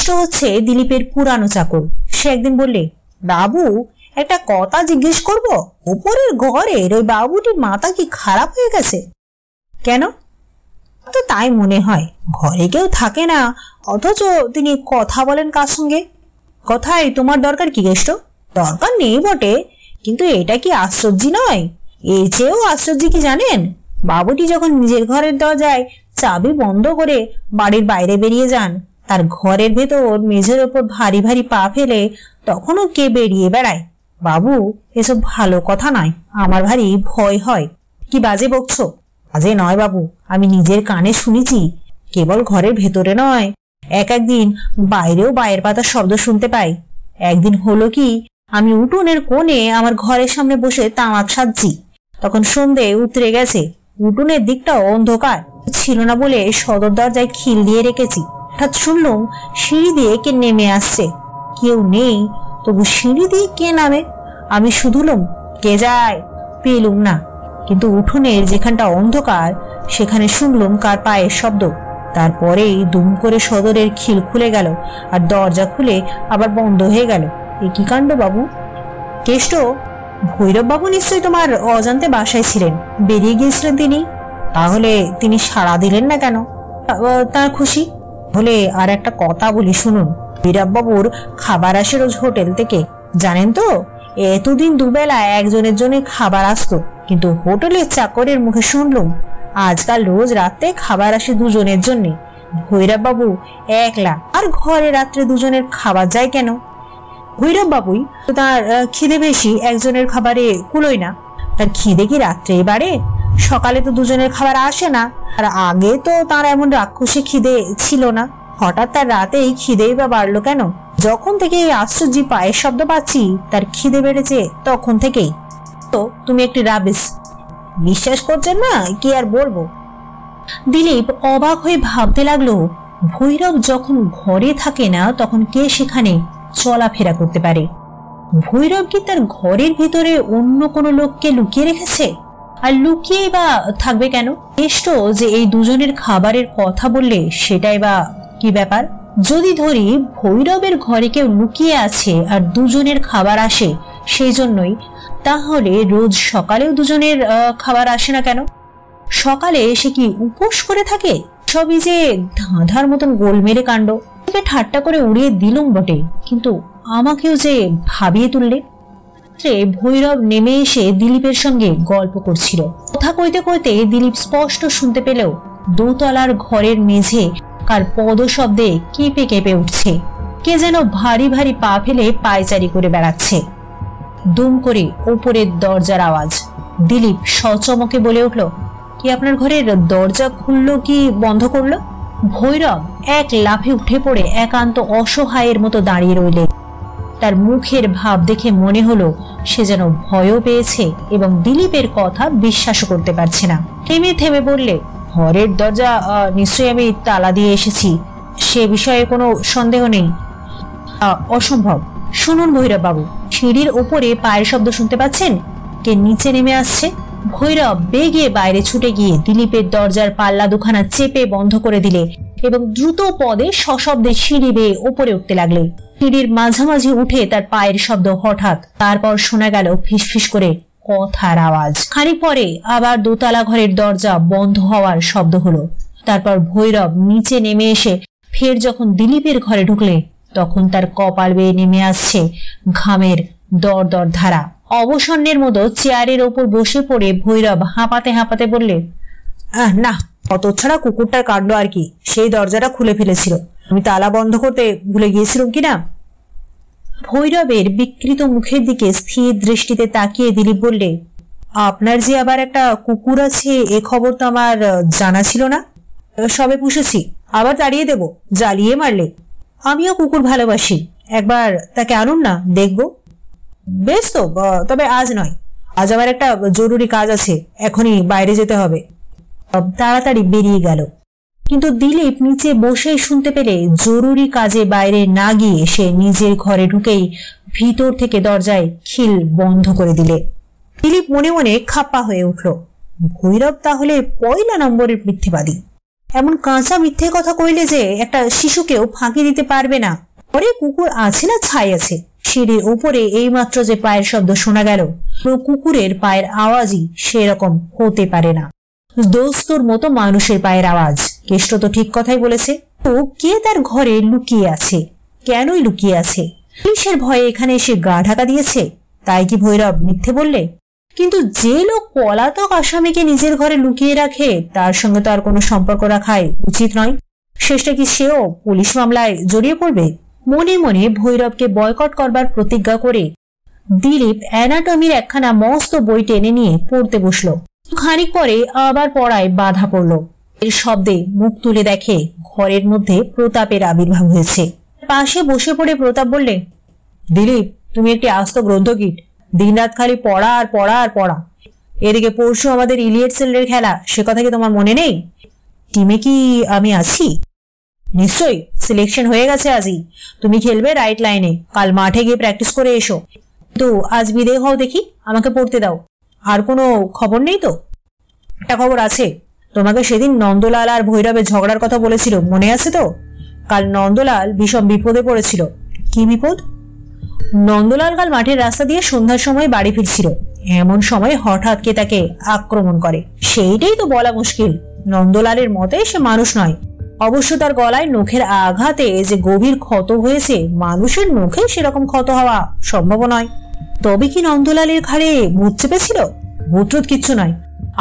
সে হচ্ছে দিলীপের পুরানো চাকর। সে একদিন বললে, বাবু, একটা কথা জিজ্ঞেস করব, উপরের ঘরের ওই বাবুটির মাথা কি খারাপ হয়ে গেছে? কেন? তো তাই মনে হয়, ঘরে কেউ থাকে না, অথচ তিনি কথা বলেন কার সঙ্গে। কথায় তোমার দরকার কি কেষ্ট? দরকার নেই বটে, কিন্তু এটা কি আশ্চর্য নয়? এর চেয়েও আশ্চর্য কি জানেন? বাবুটি যখন নিজের ঘরের দরজায় চাবি বন্ধ করে বাড়ির বাইরে বেরিয়ে যান, তার ঘরের ভেতর মেঝের ওপর ভারী ভারী পা ফেলে তখনও কে বেরিয়ে বেড়ায়। বাবু, এসব ভালো কথা নয়, আমার ভারী ভয় হয়। কি বাজে বকছো? বাজে নয় বাবু, আমি নিজের কানে শুনেছি। কেবল ঘরের ভেতরে নয়, একদিন বাইরেও পায়ের পাতার শব্দ শুনতে পাই। একদিন হলো কি, আমি উঠোনের কোণে আমার ঘরের সামনে বসে তামাক সাজছি। তখন সন্ধে উতরে গেছে, উঠোনের দিকটা অন্ধকার ছিল না বলে সদর দরজায় খিল দিয়ে রেখেছি। হঠাৎ শুনলাম সিঁড়ি দিয়ে কে নেমে আসছে। কেউ নেই, তবু সিঁড়ি দিয়ে কে নামে? আমি শুধুলুম, কে যায়? পেলুম না, কিন্তু উঠোনের যেখানটা অন্ধকার সেখানে শুনলুম কার পায়ের শব্দ। তারপরেই দুম করে সদরের খিল খুলে গেল, আর দরজা খুলে আবার বন্ধ হয়ে গেল। এ কি কাণ্ড বাবু! কেষ্ট, ভৈরব বাবু নিশ্চয়ই তোমার অজান্তে বাসায় ছিলেন, বেরিয়ে গিয়েছিলেন তিনি। তাহলে তিনি সাড়া দিলেন না কেন? তার খুশি হলে আর একটা কথা বলি, শুনুন। ভৈরব বাবুর খাবার আসে রোজ হোটেল থেকে, জানেন তো? এতদিন দুবেলা একজনের জন্য খাবার আসতো, কিন্তু হোটেলের চাকরের মুখে শুনলুম আজকাল রোজ রাতে খাবার আসে দুজনের জন্যে। ভৈরব বাবু একলা, আর ঘরে রাত্রে দুজনের খাবার যায় কেন? ভৈরব বাবুই তো, তার খিদে বেশি, একজনের খাবারে কুলোয় না। তার খিদে কি রাত্রে বাড়ে? সকালে তো দুজনের খাবার আসে না, আর আগে তো তার এমন রাক্ষসী খিদে ছিল না। হঠাৎ তার রাতেই খিদেই বা বাড়লো কেন? যখন থেকে এই আশ্চর্য পায়ের শব্দ পাচ্ছি, তার খিদে বেড়েছে তখন থেকেই। তো তুমি একটি রাবিশ। বিশ্বাস করছেন না, কি আর বলবো। দিলীপ অবাক হয়ে ভাবতে লাগলো, ভৈরব যখন ঘরে থাকে না তখন কে সেখানে চলাফেরা করতে পারে? ভৈরব কি তার ঘরের ভিতরে অন্য কোনো লোককে লুকিয়ে রেখেছে? আর লুকিয়ে বা থাকবে কেন? কেষ্ট যে এই দুজনের খাবারের কথা বললে, সেটাই বা কি ব্যাপার? যদি ধরি ভৈরবের ঘরে কেউ লুকিয়ে আছে আর দুজনের খাবার আসে সেই জন্যই, তাহলে রোজ সকালেও দুজনের খাবার আসে না কেন? সকালে সে কি উপোস করে থাকে? সবই যে ধাঁধার মতন গোলমেলে কাণ্ড। ঠাট্টা করে উড়িয়ে দিলুম বটে, কিন্তু আমাকেও যে ভাবিয়ে তুললে। ভৈরব নেমে এসে দিলীপের সঙ্গে গল্প করছিল। কথা কইতে কইতে দিলীপ স্পষ্ট শুনতে পেলেও দোতলার ঘরের মেঝে কার পদশব্দে কেঁপে কেঁপে উঠছে। কে যেন ভারী ভারী পা ফেলে পায়চারি করে বেড়াচ্ছে। দুম করে ওপরের দরজার আওয়াজ। দিলীপ সচমকে বলে উঠল, কি আপনার ঘরের দরজা খুললো কি বন্ধ করলো? ভৈরব এক লাফে উঠে পড়ে একান্ত অসহায়ের মতো দাঁড়িয়ে রইলে। তার মুখের ভাব দেখে মনে হলো সে যেন ভয়ও পেয়েছে এবং দিলীপের কথা বিশ্বাস করতে পারছে না। থেমে থেমে বললে, ঘরের দরজা নিশ্চয়ই আমি তালা দিয়ে এসেছি, সে বিষয়ে কোনো সন্দেহ নেই। অসম্ভব। শুনুন ভৈরব বাবু, সিঁড়ির ওপরে পায়ের শব্দ শুনতে পাচ্ছেন? কে নিচে নেমে আসছে। ভৈরব বেগে বাইরে ছুটে গিয়ে দিলীপের দরজার পাল্লা দুখানা চেপে বন্ধ করে দিলে এবং দ্রুত পদে সশব্দে সিঁড়ি বেয়ে ওপরে উঠতে লাগলে। সিঁড়ির মাঝামাঝি উঠে তার পায়ের শব্দ হঠাৎ, তারপর শোনা গেল ফিসফিস করে কথার আওয়াজ। খানিক পরে আবার দোতলা ঘরের দরজা বন্ধ হওয়ার শব্দ হলো। তারপর ভৈরব নিচে নেমে এসে ফের যখন দিলীপের ঘরে ঢুকলে, তখন তার কপাল বেয়ে নেমে আসছে ঘামের দর দর ধারা। অবসন্নের মতো চেয়ারের ওপর বসে পড়ে ভৈরব হাঁপাতে হাঁপাতে বললে, না, অত ছাড়া কুকুরটার কাণ্ড আর কি। সেই দরজাটা খুলে ফেলেছিল, আমি তালা বন্ধ করতে ভুলে গিয়েছিলাম কিনা। ভৈরবের বিকৃত মুখের দিকে স্থির দৃষ্টিতে তাকিয়ে দিলীপ বললে, আপনার যে আবার একটা কুকুর আছে এ খবর তো আমার জানা ছিল না। সবে পুষেছি, আবার তাড়িয়ে দেব জ্বালিয়ে মারলে। আমিও কুকুর ভালোবাসি, একবার তাকে আনুন না, দেখব। বেশ তো, তবে আজ নয়, আজ আমার একটা জরুরি কাজ আছে, এখনই বাইরে যেতে হবে। তাড়াতাড়ি বেরিয়ে গেল। কিন্তু দিলীপ নিচে বসে শুনতে পেলে জরুরি কাজে বাইরে না গিয়ে সে নিজের ঘরে ঢুকেই ভিতর থেকে দরজায় খিল বন্ধ করে দিলে। দিলীপ মনে মনে খাপ্পা হয়ে উঠল, ভৈরব তাহলে পয়লা নম্বরের মিথ্যেবাদী। এমন কাঁচা মিথ্যে কথা কইলে যে একটা শিশুকেও ফাঁকি দিতে পারবে না। পরে কুকুর আছে না ছাই আছে, সিঁড়ির উপরে এইমাত্র যে পায়ের শব্দ শোনা গেল, কুকুরের পায়ের আওয়াজই সেরকম হতে পারে না, দোস্তর মতো মানুষের পায়ের আওয়াজ। কেষ্ট তো ঠিক কথাই বলেছে। তো কে তার ঘরে লুকিয়ে আছে, কেনই লুকিয়ে আছে? পুলিশের ভয়ে এখানে এসে গা ঢাকা দিয়েছে, তাই কি ভৈরব মিথ্যে বললে? কিন্তু যে লোক পলাতক আসামিকে নিজের ঘরে লুকিয়ে রাখে তার সঙ্গে তো আর কোনো সম্পর্ক রাখাই উচিত নয়। শেষটা কি সেও পুলিশ মামলায় জড়িয়ে পড়বে? মনে মনে ভৈরবকে বয়কট করবার প্রতিজ্ঞা করে দিলীপ অ্যানাটমির একখানা মস্ত বই টেনে নিয়ে পড়তে বসলো। খানিক পরে আবার পড়ায় বাধা পড়ল। এর শব্দে মুখ তুলে দেখে ঘরের মধ্যে প্রতাপের আবির্ভাব হয়েছে। পাশে বসে পড়ে প্রতাপ বললে, দিলীপ, তুমি একটি আস্ত গ্রন্থকীট, দিনরাত খালি পড়া আর পড়া আর পড়া। এদিকে পরশু আমাদের ইলিয়েট সেলের খেলা, সে কথা কি তোমার মনে নেই? টিমে কি আমি আছি? নিশ্চয়ই, সিলেকশন হয়ে গেছে আজই। তুমি খেলবে রাইট লাইনে, কাল মাঠে গিয়ে প্র্যাকটিস করে এসো। তো আজ বিদেয় হও দেখি, আমাকে পড়তে দাও। আর কোনো খবর নেই তো? একটা খবর আছে, তোমাকে সেদিন নন্দলাল আর ভৈরবের ঝগড়ার কথা বলেছিল, মনে আছে তো? কাল নন্দলাল ভীষণ বিপদে পড়েছিল। কি বিপদ? নন্দলাল কাল মাঠের রাস্তা দিয়ে সন্ধ্যার সময় বাড়ি ফিরছিল, এমন সময় হঠাৎ কে তাকে আক্রমণ করে। সেইটাই তো বলা মুশকিল। নন্দলালের মতে সে মানুষ নয়, অবশ্য তার গলায় নখের আঘাতে যে গভীর ক্ষত হয়েছে, মানুষের নখে সেরকম ক্ষত হওয়া সম্ভব নয়। তবে কি নন্দলালের ঘাড়ে ভূত চেপেছিল? ভূত কিচ্ছু নয়,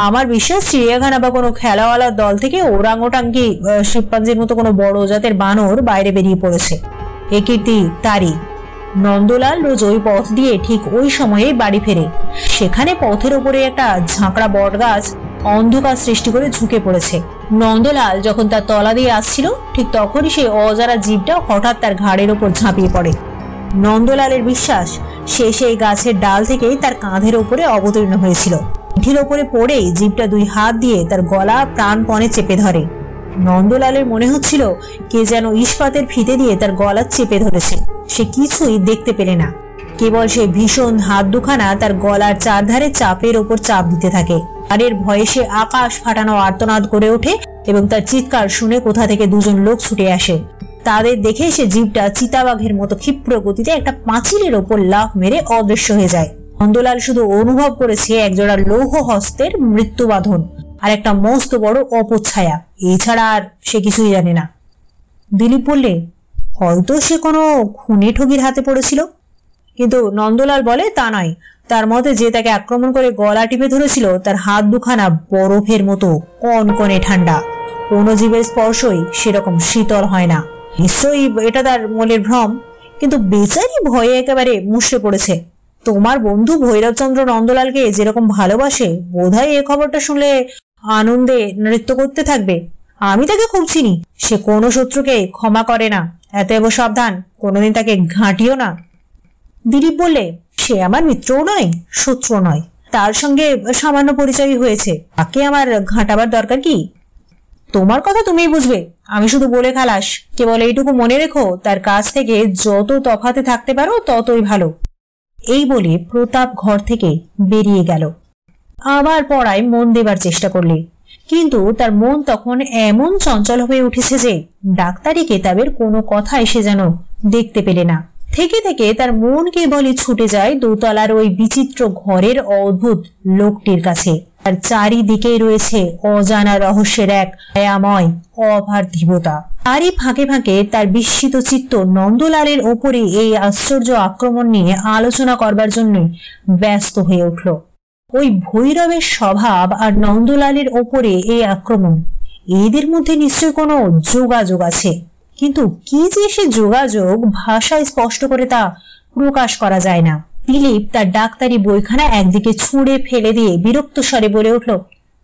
আমার বিশ্বাস চিড়িয়াখানা বা কোনো খেলাওয়ালার দল থেকে ওরাং ওটাঙ্গি শিম্পাঞ্জির মতো কোনো বড় জাতের বানর বাইরে বেরিয়ে পড়েছে। এ কীর্তি তারই। নন্দলাল রোজ ওই পথ দিয়ে ঠিক ওই সময়ে বাড়ি ফেরে। সেখানে পথের ওপরে একটা ঝাঁকড়া বট গাছ অন্ধকার সৃষ্টি করে ঝুঁকে পড়েছে। নন্দলাল যখন তার তলা দিয়ে আসছিল, ঠিক তখনই সেই অজানা জীবটা হঠাৎ তার ঘাড়ের ওপর ঝাঁপিয়ে পড়ে। নন্দলালের বিশ্বাস সে সেই গাছের ডাল থেকেই তার কাঁধের ওপরে অবতীর্ণ হয়েছিল। পিঠের ওপরে পড়েই জীবটা দুই হাত দিয়ে তার গলা প্রাণপণে চেপে ধরে। নন্দলালের মনে হচ্ছিল কে যেন ইস্পাতের ফিতে দিয়ে তার গলা চেপে ধরেছে। সে কিছুই দেখতে পেলে না, কেবল সে ভীষণ হাত দুখানা তার গলার চারধারে চাপের ওপর চাপ দিতে থাকে। আর এর ভয়ে সে আকাশ ফাটানো আর্তনাদ করে ওঠে এবং তার চিৎকার শুনে কোথা থেকে দুজন লোক ছুটে আসে। তাদের দেখে সে জীবটা চিতাবাঘের মতো ক্ষিপ্র গতিতে একটা পাঁচিলের ওপর লাফ মেরে অদৃশ্য হয়ে যায়। নন্দলাল শুধু অনুভব করেছে একজোড়া লৌহ হস্তের মৃত্যুবাঁধন আর একটা মস্ত বড় অপচ্ছায়া, এছাড়া আর সে কিছুই জানে না। দিলীপ বললে, হয়তো সে কোনো খুনে ঠগির হাতে পড়েছিল। কিন্তু নন্দলাল বলে তা নয়, তার মতে যে তাকে আক্রমণ করে গলা টিপে ধরেছিল তার হাত দুখানা বরফের মতো কনকনে ঠান্ডা, কোনো জীবের স্পর্শই সেরকম শীতল হয় না। নিশ্চয়ই এটা তার মনের ভ্রম, কিন্তু বেচারি ভয়ে একেবারে মুষড়ে পড়েছে। তোমার বন্ধু ভৈরবচন্দ্র নন্দলালকে যেরকম ভালোবাসে, বোধহয় এ খবরটা শুনলে আনন্দে নৃত্য করতে থাকবে। আমি তাকে খুব চিনি, সে কোনো শত্রুকে ক্ষমা করে না। এতএব সাবধান, কোনোদিন তাকে ঘাঁটিও না। দিলীপ বললে, সে আমার মিত্রও নয়, শত্রু নয়, তার সঙ্গে সামান্য পরিচয় হয়েছে, তাকে আমার ঘাঁটাবার দরকার কি? তোমার কথা তুমিই বুঝবে, আমি শুধু বলে খালাস। কেবল এইটুকু মনে রেখো, তার কাছ থেকে যত তফাতে থাকতে পারো ততই ভালো। এই বলে প্রতাপ ঘর থেকে বেরিয়ে গেল। আবার পড়ায় মন দেবার চেষ্টা করলে, কিন্তু তার মন তখন এমন চঞ্চল হয়ে উঠেছে যে ডাক্তারি কেতাবের কোনো কথা এসে যেন দেখতে পেলে না। থেকে থেকে তার মন কেবলই ছুটে যায় দোতলার ওই বিচিত্র ঘরের অদ্ভুত লোকটির কাছে। আর চারিদিকেই রয়েছে অজানা রহস্যের এক ছায়াময় অপার্থিবতা। তারই ফাঁকে ফাঁকে তার বিস্মিত চিত্ত নন্দলালের ওপরে এই আশ্চর্য আক্রমণ নিয়ে আলোচনা করবার জন্য ব্যস্ত হয়ে উঠল। ওই ভৈরবের স্বভাব আর নন্দলালের ওপরে এই আক্রমণ, এদের মধ্যে নিশ্চয় কোনো যোগাযোগ আছে, কিন্তু কি যে সে যোগাযোগ ভাষায় স্পষ্ট করে তা প্রকাশ করা যায় না। দিলীপ তার ডাক্তারি বইখানা একদিকে ছুঁড়ে ফেলে দিয়ে বিরক্ত স্বরে বলে উঠল,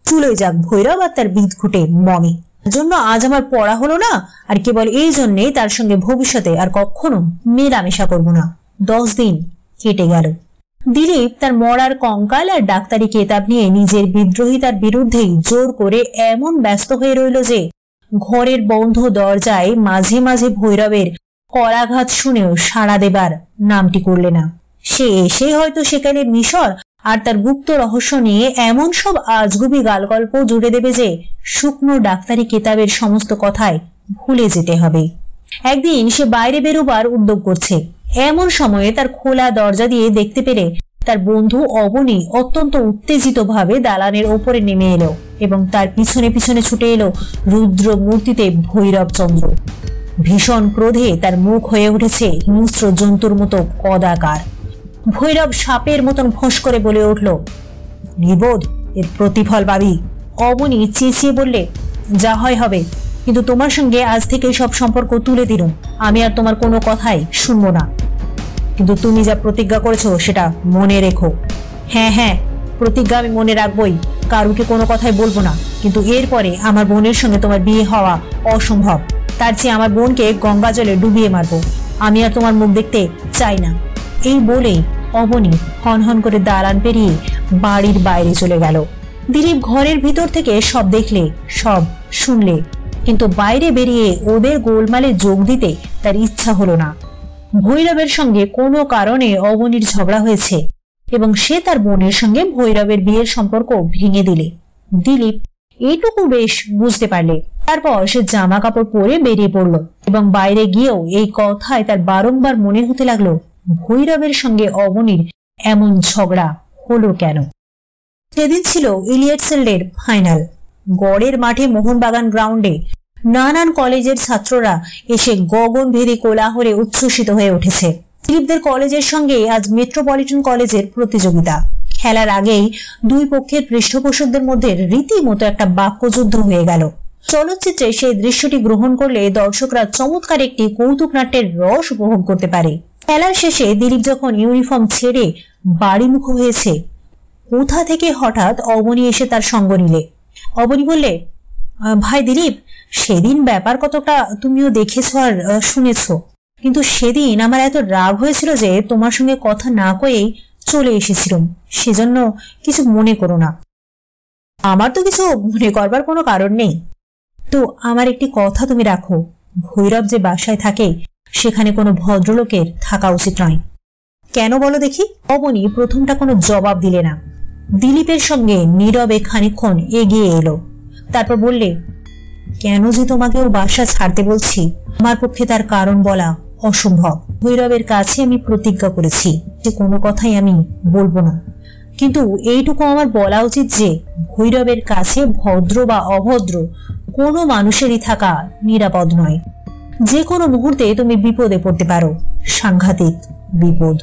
চুলোই যাক ভৈরব আর তার বিদঘুটে মমি, জন্য আজ আমার পড়া হলো না, আর কেবল এই জন্যেই তার সঙ্গে ভবিষ্যতে আর কখনো মেলামেশা করব না। 10 দিন কেটে গেল। দিলীপ তার মরার কঙ্কাল আর ডাক্তারি কেতাব নিয়ে নিজের বিদ্রোহিতার বিরুদ্ধেই জোর করে এমন ব্যস্ত হয়ে রইল যে ঘরের বন্ধ দরজায় মাঝে মাঝে ভৈরবের করাঘাত শুনেও সাড়া দেবার নামটি করলে না। সে এসে হয়তো সেখানে মিশর আর তার গুপ্ত রহস্য নিয়ে এমন সব আজগুবি গালগল্প জুড়ে দেবে যে শুকনো ডাক্তারি কিতাবের সমস্ত কথায় ভুলে যেতে হবে। একদিন সে বাইরে বেরোবার উদ্যোগ করছে, এমন সময়ে তার খোলা দরজা দিয়ে দেখতে পেলে তার বন্ধু অবনী অত্যন্ত উত্তেজিত ভাবে দালানের ওপরে নেমে এলো এবং তার পিছনে পিছনে ছুটে এলো রুদ্র মূর্তিতে ভৈরব চন্দ্র। ভীষণ ক্রোধে তার মুখ হয়ে উঠেছে হিংস্র জন্তুর মতো কদাকার। ভৈরব সাপের মতন ফোঁস করে বলে উঠল, নির্বোধ, এর প্রতিফল পাবি। অবনী চেঁচিয়ে বললে, যা হয় হবে, কিন্তু তোমার সঙ্গে আজ থেকে সব সম্পর্ক তুলে দিলুম। আমি আর তোমার কোনো কথাই শুনবো না, কিন্তু তুমি যা প্রতিজ্ঞা করেছো সেটা মনে রেখো। হ্যাঁ হ্যাঁ, প্রতিজ্ঞা আমি মনে রাখবই, কারুকে কোনো কথাই বলবো না, কিন্তু এরপরে আমার বোনের সঙ্গে তোমার বিয়ে হওয়া অসম্ভব। তার চেয়ে আমার বোনকে গঙ্গা জলে ডুবিয়ে মারবো। আমি আর তোমার মুখ দেখতে চাই না। এই বলেই অবনী হনহন করে দালান পেরিয়ে বাড়ির বাইরে চলে গেল। দিলীপ ঘরের ভিতর থেকে সব দেখলে, সব শুনলে, কিন্তু বাইরে বেরিয়ে ওদের গোলমালে যোগ দিতে তার ইচ্ছা হলো না। ভৈরবের সঙ্গে কোনো কারণে অবনীর ঝগড়া হয়েছে এবং সে তার বোনের সঙ্গে ভৈরবের বিয়ের সম্পর্ক ভেঙে দিলে দিলীপ এইটুকু বেশ বুঝতে পারলে। তারপর সে জামা কাপড় পরে বেরিয়ে পড়ল এবং বাইরে গিয়েও এই কথায় তার বারংবার মনে হতে লাগলো, ভৈরবের সঙ্গে অবনীর এমন ঝগড়া হলো কেন। সেদিন ছিল ইলিয়টসেলের ফাইনাল। গড়ের মাঠে মোহনবাগান গ্রাউন্ডে নানান কলেজের ছাত্ররা এসে গগনভেদী কোলাহলে উচ্ছ্বসিত হয়ে উঠেছে। দিলীপদের কলেজের সঙ্গে আজ মেট্রোপলিটন কলেজের প্রতিযোগিতা। খেলার আগেই দুই পক্ষের পৃষ্ঠপোষকদের মধ্যে রীতিমতো একটা বাক্যযুদ্ধ হয়ে গেল। চলচ্চিত্রে সেই দৃশ্যটি গ্রহণ করলে দর্শকরা চমৎকার একটি কৌতুক নাট্যের রস উপভোগ করতে পারে। খেলার শেষে দিলীপ যখন ইউনিফর্ম ছেড়ে বাড়িমুখ হয়েছে, কোথা থেকে হঠাৎ অবনী এসে তার সঙ্গ নিলে। অবনী বললে, ভাই দিলীপ, সেদিন ব্যাপার কতটা তুমিও দেখেছো আর শুনেছো, কিন্তু সেদিন আমার এত রাগ হয়েছিল যে তোমার সঙ্গে কথা না কয়েই চলে এসেছিলাম। সেজন্য কিছু মনে করো না। আমার তো কিছু মনে করবার কোনো কারণ নেই। তো আমার একটি কথা তুমি রাখো, ভৈরব যে বাসায় থাকে সেখানে কোনো ভদ্রলোকের থাকা উচিত নয়। কেন বলো দেখি? অবনী প্রথমটা কোনো জবাব দিলে না। দিলীপের সঙ্গে নীরবে খানিকক্ষণ এগিয়ে এলো, তারপর বললে, কেন যে তোমাকে ওর বাসা ছাড়তে বলছি আমার পক্ষে তার কারণ বলা অসম্ভব। ভৈরবের কাছে আমি প্রতিজ্ঞা করেছি যে কোনো কথাই আমি বলবো না, কিন্তু এইটুকু আমার বলা উচিত যে ভৈরবের কাছে ভদ্র বা অভদ্র কোনো মানুষেরই থাকা নিরাপদ নয়। যে কোনো মুহূর্তে তুমি বিপদে পড়তে পারো, সাংঘাতিক বিপদ।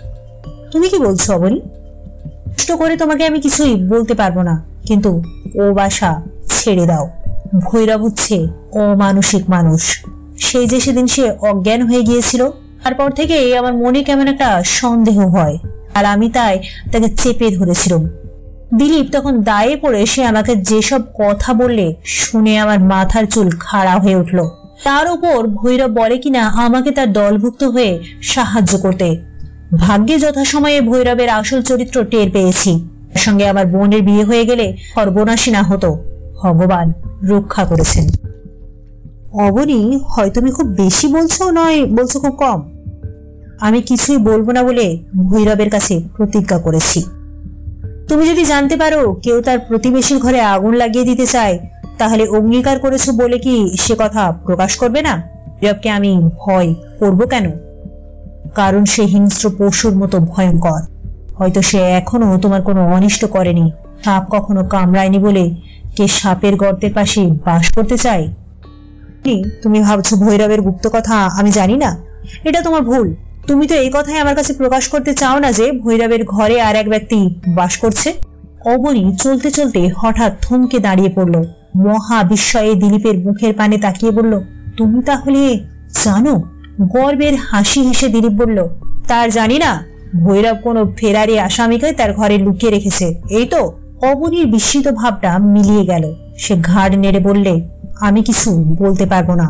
তুমি কি বলছো অবনী? কষ্ট করে তোমাকে আমি কিছুই বলতে পারবো না, কিন্তু ও বাসা ছেড়ে দাও। ভৈরব হচ্ছে অমানসিক মানুষ। সেই যে সেদিন সে অজ্ঞান হয়ে গিয়েছিল, তারপর থেকে আমার মনে কেমন একটা সন্দেহ হয়, আর আমি তাই তাকে চেপে ধরেছিলাম। দিলীপ তখন দায়ে পড়ে সে আমাকে যেসব কথা বললে শুনে আমার মাথার চুল খাড়া হয়ে উঠল। তার উপর ভৈরব বলে কিনা আমাকে তার দলভুক্ত হয়ে সাহায্য করতে। ভাগ্যে যথাসময়ে ভৈরবের আসল চরিত্র টের পেয়েছি। তার সঙ্গে আমার বোনের বিয়ে হয়ে গেলে সর্বনাশী না হতো, ভগবান রক্ষা করেছেন। অবনী, হয় তুমি খুব বেশি বলছো, নয় বলছো খুব কম। আমি কিছুই বলবো না বলে ভৈরবের কাছে প্রতিজ্ঞা করেছি। তুমি যদি জানতে পারো কেউ তার প্রতিবেশীর ঘরে আগুন লাগিয়ে দিতে চায়, তাহলে অঙ্গীকার করেছো বলে কি সে কথা প্রকাশ করবে না? ভৈরবকে আমি ভয় করবো কেন? কারণ সে হিংস্র পশুর মতো ভয়ঙ্কর। হয়তো সে এখনো তোমার কোনো অনিষ্ট করেনি, সাপ কখনো কামড়ায়নি বলে কে সাপের গর্তের পাশে বাস করতে চায়? তুমি ভাবছো ভৈরবের গুপ্ত কথা আমি জানি না? এটা তোমার ভুল। তুমি তো এই কথাই আমার কাছে প্রকাশ করতে চাও না যে ভৈরবের ঘরে আর এক ব্যক্তি বাস করছে। অবনী চলতে চলতে হঠাৎ থমকে দাঁড়িয়ে পড়ল। মহা বিস্ময়ে দিলীপের মুখের পানে তাকিয়ে বলল, তুমি তাহলে জানো? গর্বের হাসি হেসে দিলীপ বলল, তার জানি না, ভৈরব কোনো ফেরারি আসামিকে তার ঘরে লুকিয়ে রেখেছে, এই তো। অবনীর বিস্মিত ভাবটা মিলিয়ে গেল। সে ঘাড় নেড়ে বললে, আমি কিছু বলতে পারবো না,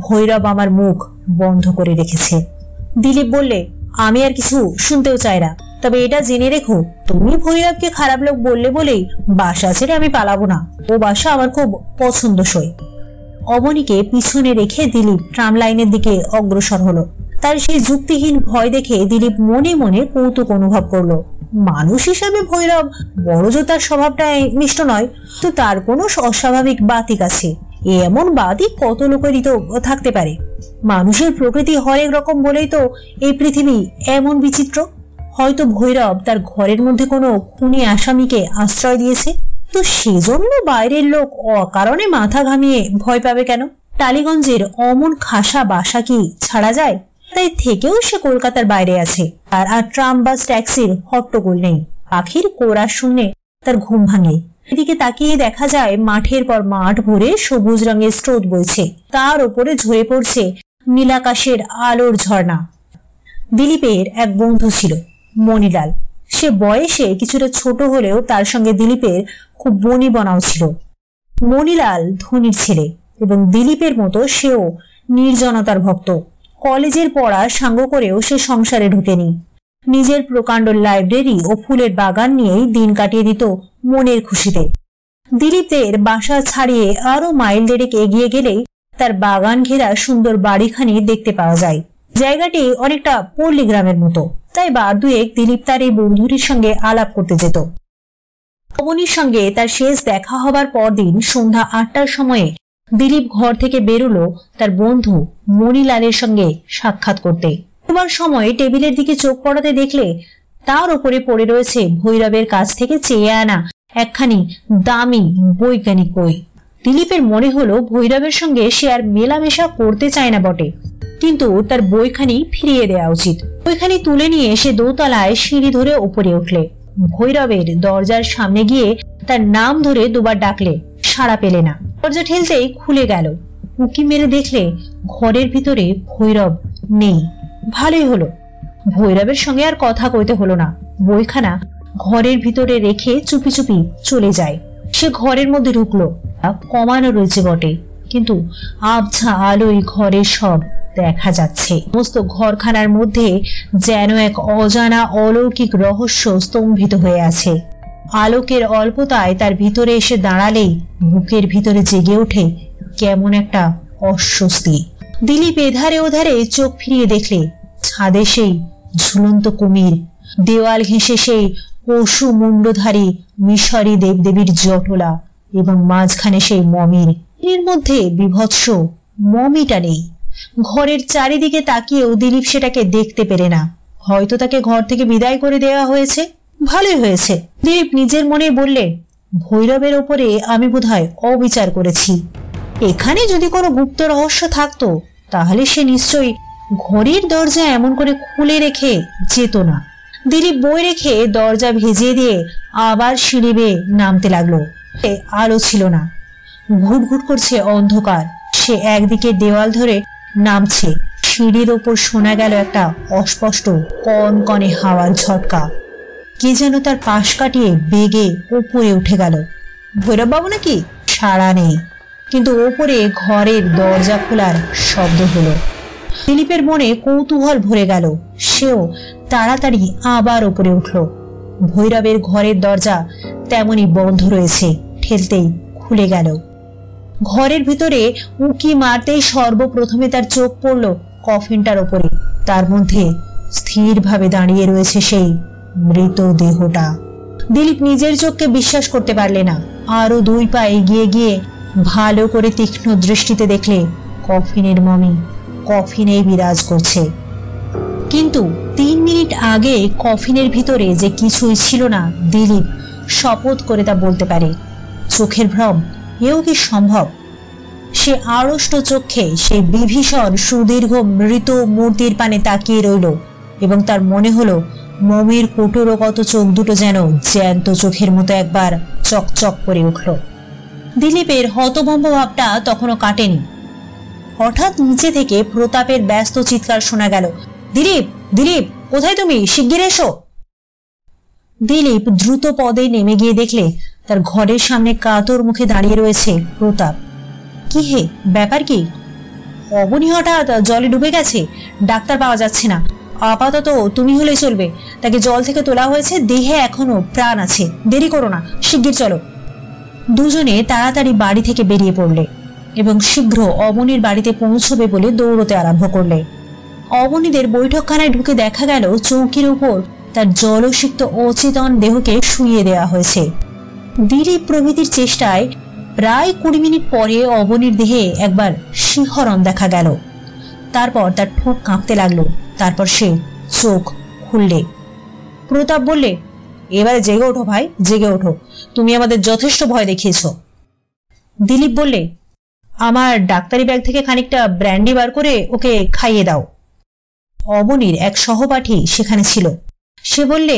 ভৈরব আমার মুখ বন্ধ করে রেখেছে। দিলীপ বললে, আমি আর কিছু শুনতেও চাই না, তবে এটা জেনে রেখো, তুমি ভৈরবকে খারাপ লোক বললে বলেই বাসা ছেড়ে আমি পালাবো না। ও বাসা আমার খুব পছন্দসই। অবনীকে পিছনে রেখে দিলীপ ট্রাম লাইনের দিকে অগ্রসর হলো। তার সেই যুক্তিহীন ভয় দেখে দিলীপ মনে মনে কৌতুক অনুভব করলো। মানুষ হিসাবে ভৈরব বড়জো তার স্বভাবটাই মিষ্ট নয়, তো তার কোনো অস্বাভাবিক বাতিক আছে। এমন বাতিক কত লোকেরই তো থাকতে পারে। মানুষের প্রকৃতি হরেক রকম বলেই তো এই পৃথিবী এমন বিচিত্র। হয়তো ভৈরব তার ঘরের মধ্যে কোনো খুনি আসামিকে আশ্রয় দিয়েছে, তো সেজন্য বাইরের লোক অকারণে মাথা ঘামিয়ে ভয় পাবে কেন? টালিগঞ্জের অমন খাসা বাসা কি ছাড়া যায়? তাই থেকেও সে কলকাতার বাইরে আছে। আর ট্রাম বাস ট্যাক্সির হট্টগোল নেই। পাখির কোরাস শুনে তার ঘুম ভাঙে। এদিকে তাকিয়ে দেখা যায় মাঠের পর মাঠ ভরে সবুজ রঙের স্রোত বইছে, তার উপরে ঝরে পড়ছে নীলাকাশের আলোর ঝর্ণা। দিলীপের এক বন্ধু ছিল, মণিলাল। সে বয়সে কিছুটা ছোট হলেও তার সঙ্গে দিলীপের খুব বনিবনাও ছিল। মণিলাল ধনীর ছেলে এবং দিলীপের মতো সেও নির্জনতার ভক্ত। কলেজের পড়া সাঙ্গ করেও সে সংসারে ঢুকেনি। নিজের প্রকাণ্ড লাইব্রেরি ও ফুলের বাগান নিয়েই দিন কাটিয়ে দিত মনের খুশিতে। দিলীপের বাসা ছাড়িয়ে আরো মাইল দেড়েক এগিয়ে গেলেই তার বাগান ঘেরা সুন্দর বাড়িখানি দেখতে পাওয়া যায়। জায়গাটি অনেকটা পল্লী গ্রামের মতো, তাই বার দুয়েক দিলীপ তার এই বন্ধুটির সঙ্গে আলাপ করতে যেত। অবনীর সঙ্গে তার শেষ দেখা হবার পরদিন সন্ধ্যা 8টার সময়ে দিলীপ ঘর থেকে বেরোলো তার বন্ধু মণিলালের সঙ্গে সাক্ষাৎ করতে। তোমার সময় টেবিলের দিকে চোখ পড়াতে দেখলে তার উপরে পড়ে রয়েছে ভৈরবের কাছ থেকে চেয়ে আনা একখানি দামি বৈজ্ঞানিক বই। দিলীপের মনে হলো ভৈরবের সঙ্গে সে আর মেলামেশা করতে চায় না বটে, কিন্তু তার বইখানি ফিরিয়ে দেওয়া উচিত। বইখানি তুলে নিয়ে সে দোতলায় সিঁড়ি ধরে উপরে উঠলে। ভৈরবের দরজার সামনে গিয়ে তার নাম ধরে দুবার ডাকলে, সাড়া পেলে না। দরজা ঠেলতেই খুলে গেল। উঁকি মেরে দেখলে ঘরের ভিতরে ভৈরব নেই। ভালোই হলো, ভৈরবের সঙ্গে আর কথা কইতে হলো না। বইখানা ঘরের ভিতরে রেখে চুপি চুপি চলে যায়। সে ঘরের মধ্যে ঢুকলো। কমানো রয়েছে বটে, কিন্তু আবছা আলোয় ঘরের সব দেখা যাচ্ছে। সমস্ত ঘরখানার মধ্যে যেন এক অজানা অলৌকিক রহস্য স্তম্ভিত হয়ে আছে। আলোকের অল্পতায় তার ভিতরে এসে দাঁড়ালেই বুকের ভিতরে জেগে ওঠে কেমন একটা অস্বস্তি। দিলীপ এধারে ওধারে চোখ ফিরিয়ে দেখলে ছাদে সেই ঝুলন্ত কুমির, দেওয়াল ঘেঁষে সেই পশু মুন্ডধারী মিশরী দেবদেবীর জটলা এবং মাঝখানে সেই মমির। এর মধ্যে বিভৎস মমিটা নেই। ঘরের চারিদিকে তাকিয়েও দিলীপ সেটাকে দেখতে পেরে না। হয়তো তাকে ঘর থেকে বিদায় করে দেওয়া হয়েছে। ভালোই হয়েছে, দিলীপ নিজের মনে বললে। ভৈরবের ওপরে আমি বোধহয় অবিচার করেছি। এখানে যদি কোনো গুপ্ত রহস্য থাকতো তাহলে সে নিশ্চয়ই ঘরের দরজা এমন করে খুলে রেখে যেত না। দিলীপ বই রেখে দরজা ভেজিয়ে দিয়ে আবার সিঁড়ি বেয়ে নামতে লাগলো। আলো ছিল না, ঘুটঘুট করছে অন্ধকার। সে একদিকে দেওয়াল ধরে নামছে। সিঁড়ির ওপর শোনা গেল একটা অস্পষ্ট কনকনে হাওয়ার ঝটকা। কে যেন তার পাশ কাটিয়ে বেগে উপরে উঠে গেল। ভৈরব বাবু নাকি? সাড়া নেই, কিন্তু ওপরে ঘরের দরজা খোলার শব্দ হলো। দিলীপের মনে কৌতূহল ভরে গেল। সেও তাড়াতাড়ি আবার উপরে উঠল। ভৈরবের ঘরের দরজা তেমনি বন্ধ রয়েছে, ঠেলতেই খুলে গেল। ঘরের ভিতরে উঁকি মারতেই সর্বপ্রথমে তার চোখ পড়ল কফিনটার ওপরে। তার মধ্যে স্থিরভাবে দাঁড়িয়ে রয়েছে সেই মৃতদেহটা। দিলীপ নিজের চোখকে বিশ্বাস করতে পারলে না। আরো 2 পা এগিয়ে গিয়ে ভালো করে তীক্ষ্ণ দৃষ্টিতে দেখলে কফিনের মমি কফিনেই বিরাজ করছে। কিন্তু 3 মিনিট আগে কফিনের ভিতরে যে কিছুই ছিল না, দিলীপ শপথ করে তা বলতে পারে। চোখের ভ্রম, এও কি সম্ভব? সে আড়ষ্ট চোখে সেই বিভীষণ সুদীর্ঘ মৃত মূর্তির পানে তাকিয়ে রইল এবং তার মনে হলো মমির কঠোরগত চোখ দুটো যেন জ্যান্ত চোখের মতো একবার চকচক করে উঠল। দিলীপের হতভম্ব ভাবটা তখনও কাটেনি। হঠাৎ নিচে থেকে প্রতাপের ব্যস্ত চিৎকার শোনা গেল, দিলীপ, দিলীপ, কোথায় তুমি? শিগগির এসো। দিলীপ দ্রুত পদে নেমে গিয়ে দেখলে তার ঘরের সামনে কাতর মুখে দাঁড়িয়ে রয়েছে প্রতাপ। কি হে, ব্যাপার কি? অবনী হঠাৎ জলে ডুবে গেছে, ডাক্তার পাওয়া যাচ্ছে না। আপাতত তুমি হলে চলবে। তাকে জল থেকে তোলা হয়েছে, দেহে এখনো প্রাণ আছে। দেরি করো না, শিগগির চলো। দুজনে তাড়াতাড়ি বাড়ি থেকে বেরিয়ে পড়লে এবং শীঘ্র অবনীর বাড়িতে পৌঁছবে বলে দৌড়তে আরম্ভ করলে। অবনীদের বৈঠকখানায় ঢুকে দেখা গেল চৌকির উপর তার জলসিক্ত অচেতন দেহকে শুইয়ে দেওয়া হয়েছে। দিলীপ প্রভৃতির চেষ্টায় প্রায় 20 মিনিট পরে অবনীর দেহে একবার শিহরণ দেখা গেল। তারপর তার ঠোঁট কাঁপতে লাগলো। তারপর সে চোখ খুললে। প্রতাপ বললে, এবারে জেগে ওঠো ভাই, জেগে ওঠো, তুমি আমাদের যথেষ্ট ভয় দেখিয়েছ। দিলীপ বললে, আমার ডাক্তারি ব্যাগ থেকে খানিকটা ব্র্যান্ডি বার করে ওকে খাইয়ে দাও। অবনীর এক সহপাঠী সেখানে ছিল। সে বললে,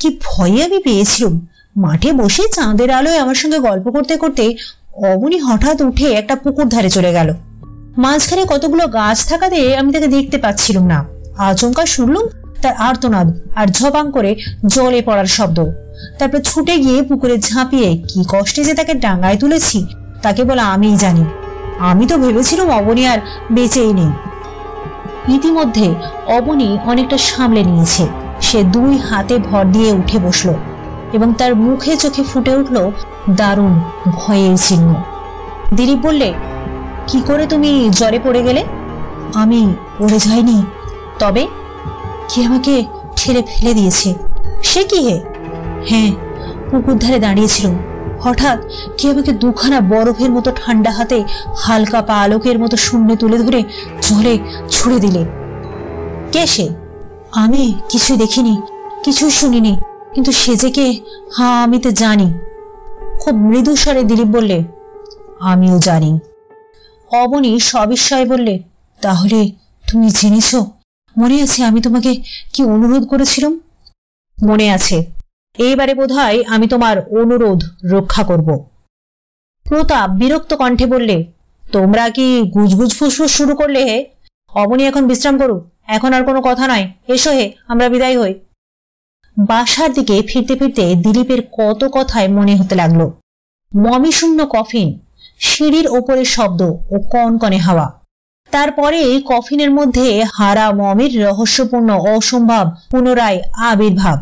কি ভয়ে আমি পেয়েছিলাম। মাঠে বসে চাঁদের আলোয় আমার সঙ্গে গল্প করতে করতে অবনী হঠাৎ উঠে একটা পুকুর ধারে চলে গেল। মাঝখানে কতগুলো গাছ থাকাতে আমি তাকে দেখতে পাচ্ছিলাম না। আচমকা শুনলাম তার আর্তনাদ আর ঝপাং করে জলে পড়ার শব্দ। তারপর ছুটে গিয়ে পুকুরে ঝাঁপিয়ে কি কষ্টে যে তাকে ডাঙায় তুলেছি তাকে বলা আমিই জানি। আমি তো ভেবেছিলাম অবনী আর বেঁচেই নেই। ইতিমধ্যে অবনী অনেকটা সামলে নিয়েছে। সে 2 হাতে ভর দিয়ে উঠে বসলো এবং তার মুখে চোখে ফুটে উঠল দারুণ ভয়ের চিহ্ন। দিলীপ বললে, কি করে তুমি জ্বরে পড়ে গেলে? আমি পড়ে যাইনি, তবে কে আমাকে ঠেলে ফেলে দিয়েছে। সে কি হে? হ্যাঁ, পুকুর ধারে দাঁড়িয়েছিলাম। হঠাৎ কে আমাকে 2খানা বরফের মতো ঠান্ডা হাতে হালকা পালকের মতো শূন্যে তুলে ধরে জলে ছুড়ে দিলে। কে সে? আমি কিছুই দেখিনি, কিছুই শুনিনি, কিন্তু সে যে কে হ্যাঁ আমি তো জানি। খুব মৃদু স্বরে দিলীপ বললে, আমিও জানি। অবনী সবিস্ময়ে বললে, তাহলে তুমি জেনেছ? মনে আছে আমি তোমাকে কি অনুরোধ করেছিলাম? মনে আছে। এইবারে বোধহয় আমি তোমার অনুরোধ রক্ষা করব। প্রতাপ বিরক্ত কণ্ঠে বললে, তোমরা কি গুজগুজ ফুসফুস শুরু করলে হে? অবনী এখন বিশ্রাম করুক, এখন আর কোনো কথা নয়। এসো হে, আমরা বিদায় হই। বাসার দিকে ফিরতে ফিরতে দিলীপের কত কথায় মনে হতে লাগলো। মমিশূন্য কফিন, সিঁড়ির ওপরের শব্দ ও কনকনে হাওয়া। তারপরে কফিনের মধ্যে হারা মমির রহস্যপূর্ণ অসম্ভব পুনরায় আবির্ভাব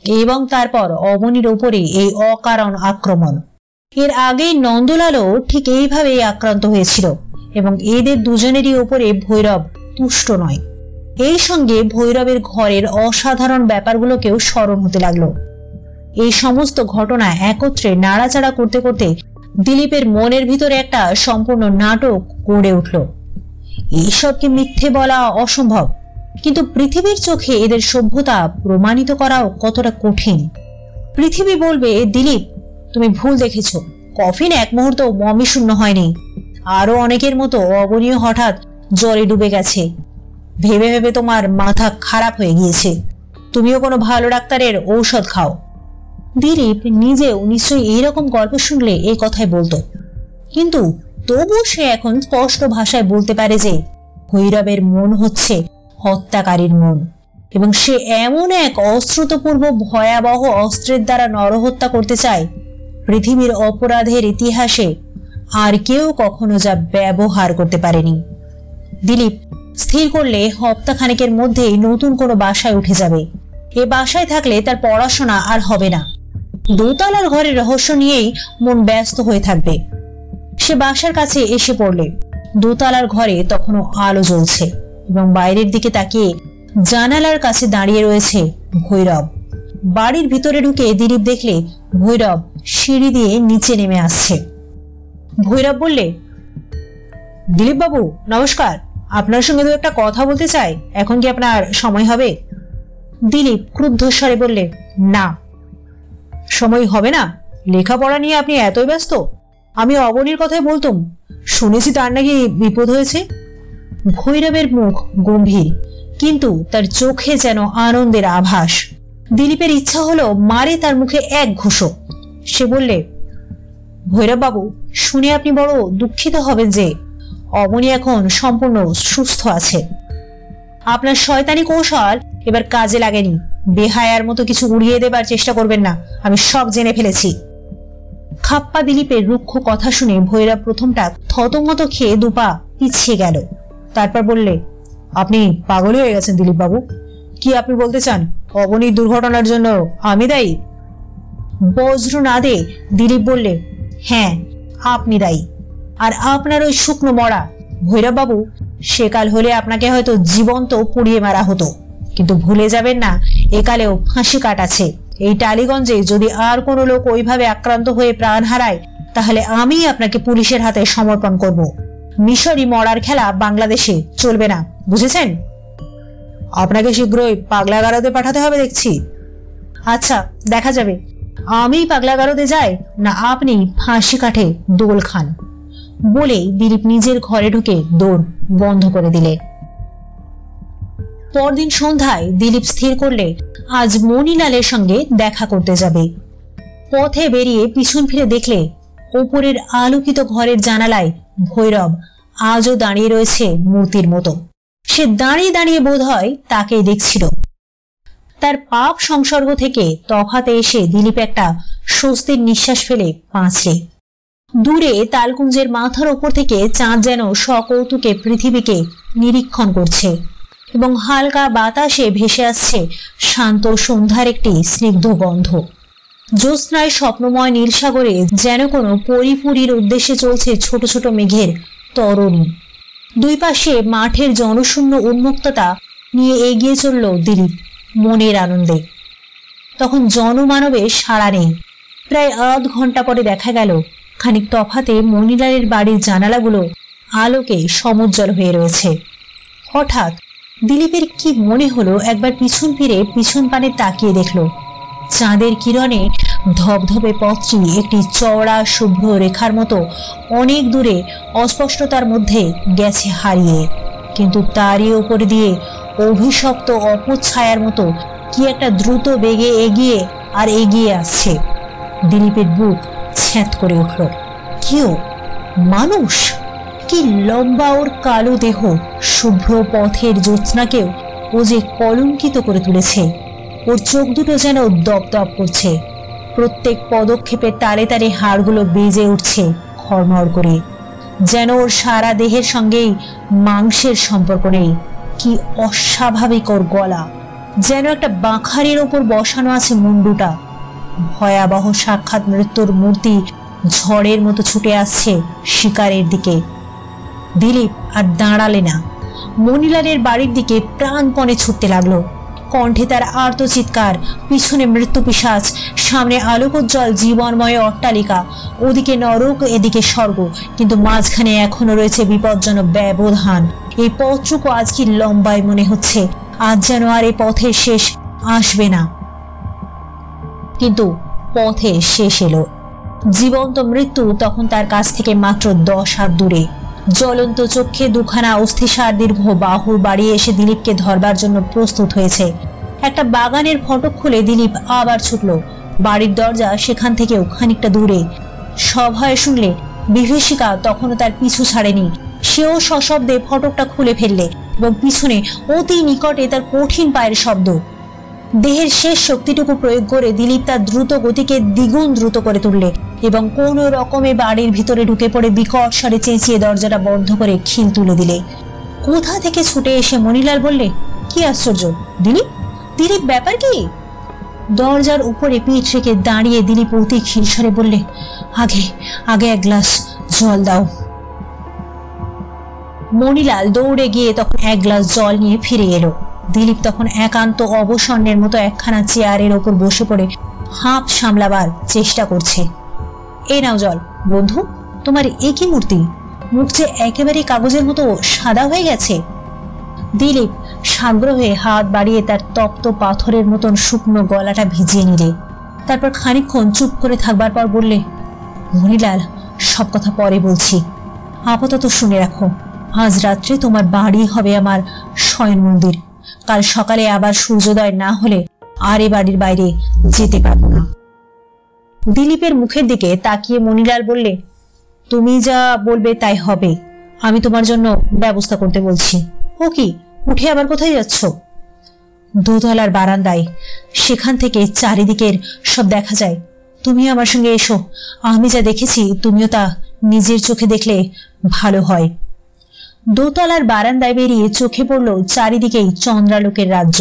এবং তারপর অবনীর ওপরে এই অকারণ আক্রমণ। এর আগেই নন্দলালও ঠিক এইভাবেই আক্রান্ত হয়েছিল এবং এদের দুজনেরই ওপরে ভৈরব তুষ্ট নয়। এই সঙ্গে ভৈরবের ঘরের অসাধারণ ব্যাপারগুলোকেও স্মরণ হতে লাগলো। এই সমস্ত ঘটনা একত্রে নাড়াচাড়া করতে করতে দিলীপের মনের ভিতরে একটা সম্পূর্ণ নাটক গড়ে উঠল। এইসবকে মিথ্যে বলা অসম্ভব, কিন্তু পৃথিবীর চোখে এদের সভ্যতা প্রমাণিত করাও কতটা কঠিন। পৃথিবী বলবে, দিলীপ তুমি ভুল দেখেছ, কফিন এক মুহূর্ত মমিশূন্য হয়নি। আরো অনেকের মতো অবনীয় হঠাৎ জ্বরে ডুবে গেছে। ভেবে ভেবে তোমার মাথা খারাপ হয়ে গিয়েছে। তুমিও কোনো ভালো ডাক্তারের ঔষধ খাও। দিলীপ নিজেও নিশ্চয়ই এইরকম গল্প শুনলে এই কথাই বলতো, কিন্তু তবু সে এখন স্পষ্ট ভাষায় বলতে পারে যে ভৈরবের মন হচ্ছে হত্যাকারীর মন এবং সে এমন এক অশ্রুতপূর্ব ভয়াবহ অস্ত্রের দ্বারা নরহত্যা করতে চায় পৃথিবীর অপরাধের ইতিহাসে আর কেউ কখনো যা ব্যবহার করতে পারেনি। দিলীপ স্থির করলে হপ্তাখানেকের মধ্যেই নতুন কোনো বাসায় উঠে যাবে। এ বাসায় থাকলে তার পড়াশোনা আর হবে না। 2 তলার ঘরের রহস্য নিয়েই মন ব্যস্ত হয়ে থাকবে। সে বাসার কাছে এসে পড়লে 2 তলার ঘরে তখনও আলো জ্বলছে এবং বাইরের দিকে তাকিয়ে জানালার কাছে দাঁড়িয়ে রয়েছে ভৈরব। বাড়ির ভিতরে ঢুকে দিলীপ দেখলে ভৈরব সিঁড়ি দিয়ে নিচে নেমে আসছে। ভৈরব বললে, দিলীপ বাবু নমস্কার, আপনার সঙ্গে তো একটা কথা বলতে চাই, এখন কি আপনার সময় হবে? দিলীপ ক্রুদ্ধ স্বরে বললে, না সময় হবে না? লেখাপড়া নিয়ে আপনি এতই ব্যস্ত? আমি অবনীর কথাই বলতুম, শুনেছি তার নাকি বিপদ হয়েছে। ভৈরবের মুখ গম্ভীর, কিন্তু তার চোখে যেন আনন্দের আভাস। দিলীপের ইচ্ছা হলো মারে তার মুখে এক ঘুষো। সে বললে, ভৈরব বাবু শুনে আপনি বড় দুঃখিত হবেন যে অবনী এখন সম্পূর্ণ সুস্থ আছে। আপনার শয়তানি কৌশল এবার কাজে লাগেনি। বেহায়ার মতো কিছু উড়িয়ে দেবার চেষ্টা করবেন না, আমি সব জেনে ফেলেছি। খাপ্পা দিলীপের রুক্ষ কথা শুনে ভৈরব প্রথমটা থতমত খেয়ে 2 পা পিছিয়ে গেল। তারপর বললে, আপনি পাগল হয়ে গেছেন দিলীপ বাবু। কি আপনি বলতে চান অবনীর দুর্ঘটনার জন্য আমি দায়ী? বজ্রনাদে দিলীপ বললে, হ্যাঁ আপনি দায়ী। আর আপনার ওই শুকনো মরা। ভৈরব বাবু সেকাল হলে আপনাকে হয়তো জীবন্ত পুড়িয়ে মারা হতো, কিন্তু ভুলে যাবেন না, একালেও ফাঁসি কাট আছে। এই টালিগঞ্জে যদি আর কোনো লোক ওইভাবে আক্রান্ত হয়ে প্রাণ হারায়, তাহলে আমি আপনাকে পুলিশের হাতে সমর্পণ করব। মিশরি মরার খেলা বাংলাদেশে চলবে না, বুঝেছেন? আপনাকে শীঘ্রই পাগলাগারদে পাঠাতে হবে দেখছি। আচ্ছা, দেখা যাবে আমি পাগলাগারদে যাই না আপনি ফাঁসি কাঠে দোল খান। বলে দিলীপ নিজের ঘরে ঢুকে দৌড় বন্ধ করে দিলে। পরদিন সন্ধ্যায় দিলীপ স্থির করলে আজ মণিলালের সঙ্গে দেখা করতে যাবে। পথে বেরিয়ে পিছন ফিরে দেখলে ওপরের আলোকিত ঘরের জানালায় ভৈরব আজও দাঁড়িয়ে রয়েছে মূর্তির মতো। সে দাঁড়িয়ে দাঁড়িয়ে বোধ হয় তাকেই দেখছিল। তার পাপ সংসর্গ থেকে তফাতে এসে দিলীপ একটা স্বস্তির নিঃশ্বাস ফেলে বাঁচলে। দূরে তালকুঞ্জের মাথার ওপর থেকে চাঁদ যেন সকৌতুকে পৃথিবীকে নিরীক্ষণ করছে এবং হালকা বাতাসে ভেসে আসছে শান্ত সন্ধ্যার একটি স্নিগ্ধ গন্ধ। জ্যোৎস্নায় স্বপ্নময় নীলসাগরে যেন কোনো পরিপুরীর উদ্দেশ্যে চলছে ছোট ছোট মেঘের তরণী। দুই পাশে মাঠের জনশূন্য উন্মুক্ততা নিয়ে এগিয়ে চলল দিলীপ মনের আনন্দে। তখন জনমানবের সাড়া নেই। প্রায় আধ ঘন্টা পরে দেখা গেল খানিক তফাতে মণিলালের বাড়ির জানালাগুলো আলোকে সমুজ্জ্বল হয়ে রয়েছে। হঠাৎ দিলীপের কি মনে হলো, একবার পিছন ফিরে পিছন পানে তাকিয়ে দেখল চাঁদের কিরণে ধবধবে পথটি একটি চওড়া শুভ্র রেখার মতো অনেক দূরে অস্পষ্টতার মধ্যে গেছে হারিয়ে, কিন্তু তারই ওপর দিয়ে অভিশপ্ত অপছায়ার মতো কি একটা দ্রুত বেগে এগিয়ে আর এগিয়ে আসছে। দিলীপের বুক ছ্যাঁত করে উঠল। কেউ? মানুষ? কি লম্বা ওর কালো দেহ! শুভ্র পথের জ্যোৎস্নাকেও ও যে কলঙ্কিত করে তুলেছে। ওর চোখ দুটো যেন দপদপ করছে। প্রত্যেক পদক্ষেপে তারে তারে হাড়গুলো বেজে উঠছে খড়মড় করে, যেন ওর সারা দেহের সঙ্গেই মাংসের সম্পর্ক নেই। কি অস্বাভাবিক ওর গলা! যেন একটা বাঁখারের ওপর বসানো আছে মুন্ডুটা। ভয়াবহ সাক্ষাৎ মৃত্যুর মূর্তি ঝড়ের মতো ছুটে আসছে শিকারের দিকে। দিলীপ আর দাঁড়ালে না, মণিলালের বাড়ির দিকে প্রাণপণে ছুটতে লাগলো। কণ্ঠে তার আর্ত চিৎকার, পিছনে মৃত্যু পিশাচ, সামনে আলোকোজ্জ্বল জীবনময় অট্টালিকা। ওদিকে নরক, এদিকে স্বর্গ, কিন্তু মাঝখানে এখনো রয়েছে বিপজ্জনক ব্যবধান। এই পথটুকু আজ কি লম্বায় মনে হচ্ছে, আজ যেন আর এই পথের শেষ আসবে না। কিন্তু পথের শেষ এলো। জীবন্ত মৃত্যু তখন তার কাছ থেকে মাত্র 10 হাত দূরে। জ্বলন্ত চোখে দুখানা অস্থিসার দীর্ঘ বাহু বাড়িয়ে এসে দিলীপকে ধরবার জন্য প্রস্তুত হয়েছে। একটা বাগানের ফটক খুলে দিলীপ আবার ছুটল। বাড়ির দরজা সেখান থেকেও খানিকটা দূরে। সভয়ে শুনলে বিভীষিকা তখনও তার পিছু ছাড়েনি। সেও সশব্দে ফটকটা খুলে ফেললে এবং পিছনে অতি নিকটে তার কঠিন পায়ের শব্দ। দেহের শেষ শক্তিটুকু প্রয়োগ করে দিলীপ তার দ্রুত গতিকে দ্বিগুণ দ্রুত করে তুললে এবং কোন রকমে বাড়ির ভিতরে ঢুকে পড়ে বিকট স্বরে চেঁচিয়ে দরজাটা বন্ধ করে খিল তুলে দিলে। কোথা থেকে ছুটে এসে মণিলাল বললে, কি আশ্চর্য দিলীপ, দিলীপ ব্যাপার কি? দরজার উপরে পিঠ রেখে দাঁড়িয়ে দিলীপ অতি ক্ষীণ স্বরে বললে, আগে আগে এক গ্লাস জল দাও। মণিলাল দৌড়ে গিয়ে তখন এক গ্লাস জল নিয়ে ফিরে এলো। দিলীপ তখন একান্ত অবসন্নের মতো একখানা চেয়ারের ওপর বসে পড়ে হাঁপ সামলাবার চেষ্টা করছে। এই নাও জল। বন্ধু, তোমার একই মূর্তি, মুখ যে একেবারে কাগজের মতো সাদা হয়ে গেছে। দিলীপ সাগ্রহে হাত বাড়িয়ে তার তপ্ত পাথরের মতন শুকনো গলাটা ভিজিয়ে নিলে। তারপর খানিকক্ষণ চুপ করে থাকবার পর বললে, মণিলাল, সব কথা পরে বলছি, আপাতত শুনে রাখো। আজ রাত্রে তোমার বাড়ি হবে আমার শয়ন মন্দির। কাল সকালে আবার সূর্যোদয় না হলে আর এ বাড়ির বাইরে যেতে পারবো না। দিলীপের মুখের দিকে তাকিয়ে মণিলাল বললে, তুমি যা বলবে তাই হবে। আমি তোমার জন্য ব্যবস্থা করতে বলছি। ও কি, উঠে আবার কোথায় যাচ্ছ? দোতলার বারান্দায়, সেখান থেকে চারিদিকের সব দেখা যায়। তুমি আমার সঙ্গে এসো, আমি যা দেখেছি তুমিও তা নিজের চোখে দেখলে ভালো হয়। দোতলার বারান্দায় বেরিয়ে চোখে পড়ল চারিদিকেই চন্দ্রালোকের রাজ্য,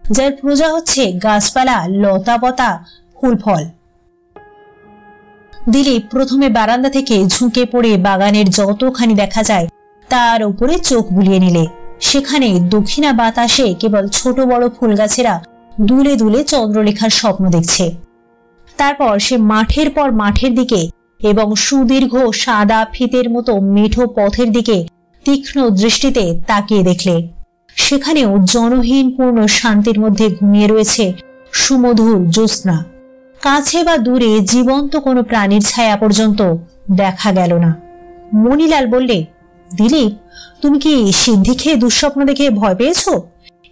যার প্রজা হচ্ছে গাছপালা, লতা পাতা, ফুল ফল। দিলীপ প্রথমে বারান্দা থেকে ঝুঁকে পড়ে বাগানের যতখানি দেখা যায় তার উপরে চোখ বুলিয়ে নিলে। সেখানে দক্ষিণা বাতাসে কেবল ছোট বড় ফুল গাছেরা দুলে দুলে চন্দ্রলেখার স্বপ্ন দেখছে। তারপর সে মাঠের পর মাঠের দিকে এবং সুদীর্ঘ সাদা ফিতের মতো মেঠো পথের দিকে তীক্ষ্ণ দৃষ্টিতে তাকিয়ে দেখলে সেখানেও জনহীন পূর্ণ শান্তির মধ্যে ঘুমিয়ে রয়েছে সুমধুর জ্যোৎস্না। কাছে বা দূরে জীবন্ত কোনো প্রাণীর ছায়া পর্যন্ত দেখা গেল না। মণিলাল বললে, দিলীপ, তুমি কি সিদ্ধি খেয়ে দুঃস্বপ্ন দেখে ভয় পেয়েছ?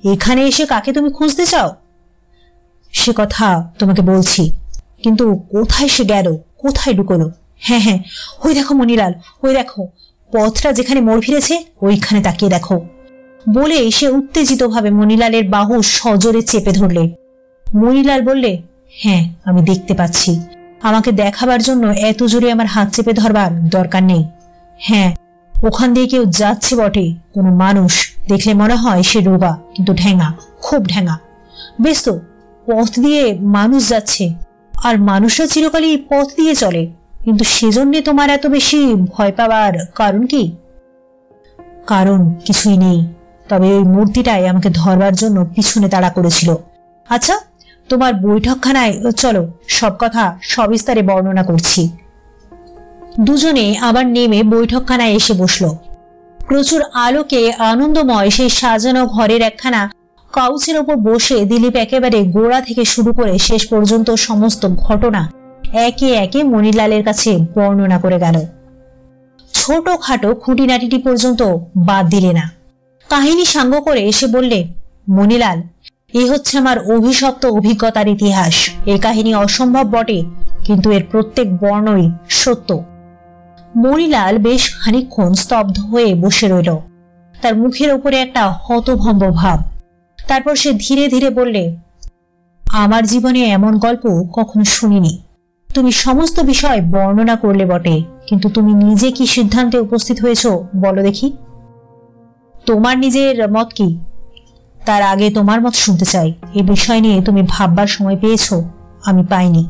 এখানে এসে কাকে তুমি খুঁজতে চাও? সে কথা তোমাকে বলছি, কিন্তু কোথায় সে গেল, কোথায় ঢুকলো? হ্যাঁ হ্যাঁ, ওই দেখো মণিলাল, ওই দেখো পথটা যেখানে মোড় ফিরেছে, ওইখানে তাকিয়ে দেখো। বলে সে উত্তেজিতভাবে মণিলালের বাহু সজোরে চেপে ধরলে। মণিলাল বললে, হ্যাঁ আমি দেখতে পাচ্ছি। আমাকে দেখাবার জন্য এত জোরে আমার হাত চেপে ধরবার দরকার নেই। হ্যাঁ, ওখান দিয়ে কেউ যাচ্ছে বটে, কোনো মানুষ। দেখলে মনে হয় সে রোগা, কিন্তু ঢ্যাঙা, খুব ঢ্যাঙা। বেশ তো, পথ দিয়ে মানুষ যাচ্ছে, আর মানুষরা চিরকালই পথ দিয়ে চলে, কিন্তু সেজন্যে তোমার এত বেশি ভয় পাবার কারণ কি? কারণ কিছুই নেই, তবে ওই মূর্তিটাই আমাকে ধরবার জন্য পিছনে তাড়া করেছিল। আচ্ছা, তোমার বৈঠকখানায় চলো, সব কথা সবিস্তারে বর্ণনা করছি। দুজনে আবার নেমে বৈঠকখানায় এসে বসল। প্রচুর আলোকে আনন্দময় সেই সাজানো ঘরের একখানা কাউচের ওপর বসে দিলীপ একেবারে গোড়া থেকে শুরু করে শেষ পর্যন্ত সমস্ত ঘটনা একে একে মণিলালের কাছে বর্ণনা করে গেল। ছোটখাটো খুঁটিনাটিটি পর্যন্ত বাদ দিলে না। কাহিনী সাঙ্গ করে এসে বললে, মণিলাল, এ হচ্ছে আমার অভিশপ্ত অভিজ্ঞতার ইতিহাস। এই কাহিনী অসম্ভব বটে, কিন্তু এর প্রত্যেক বর্ণই সত্য। মণিলাল বেশ খানিকক্ষণ স্তব্ধ হয়ে বসে রইল, তার মুখের উপরে একটা হতভম্ব ভাব। তারপর সে ধীরে ধীরে বললে, আমার জীবনে এমন গল্প কখনো শুনিনি। তুমি সমস্ত বিষয় বর্ণনা করলে বটে, কিন্তু তুমি নিজে কি সিদ্ধান্তে উপস্থিত হয়েছ বলো দেখি। তোমার নিজের মত কি? তার আগে তোমার মত শুনতে চাই। এই বিষয় নিয়ে তুমি ভাববার সময় পেয়েছ? আমি পাইনি।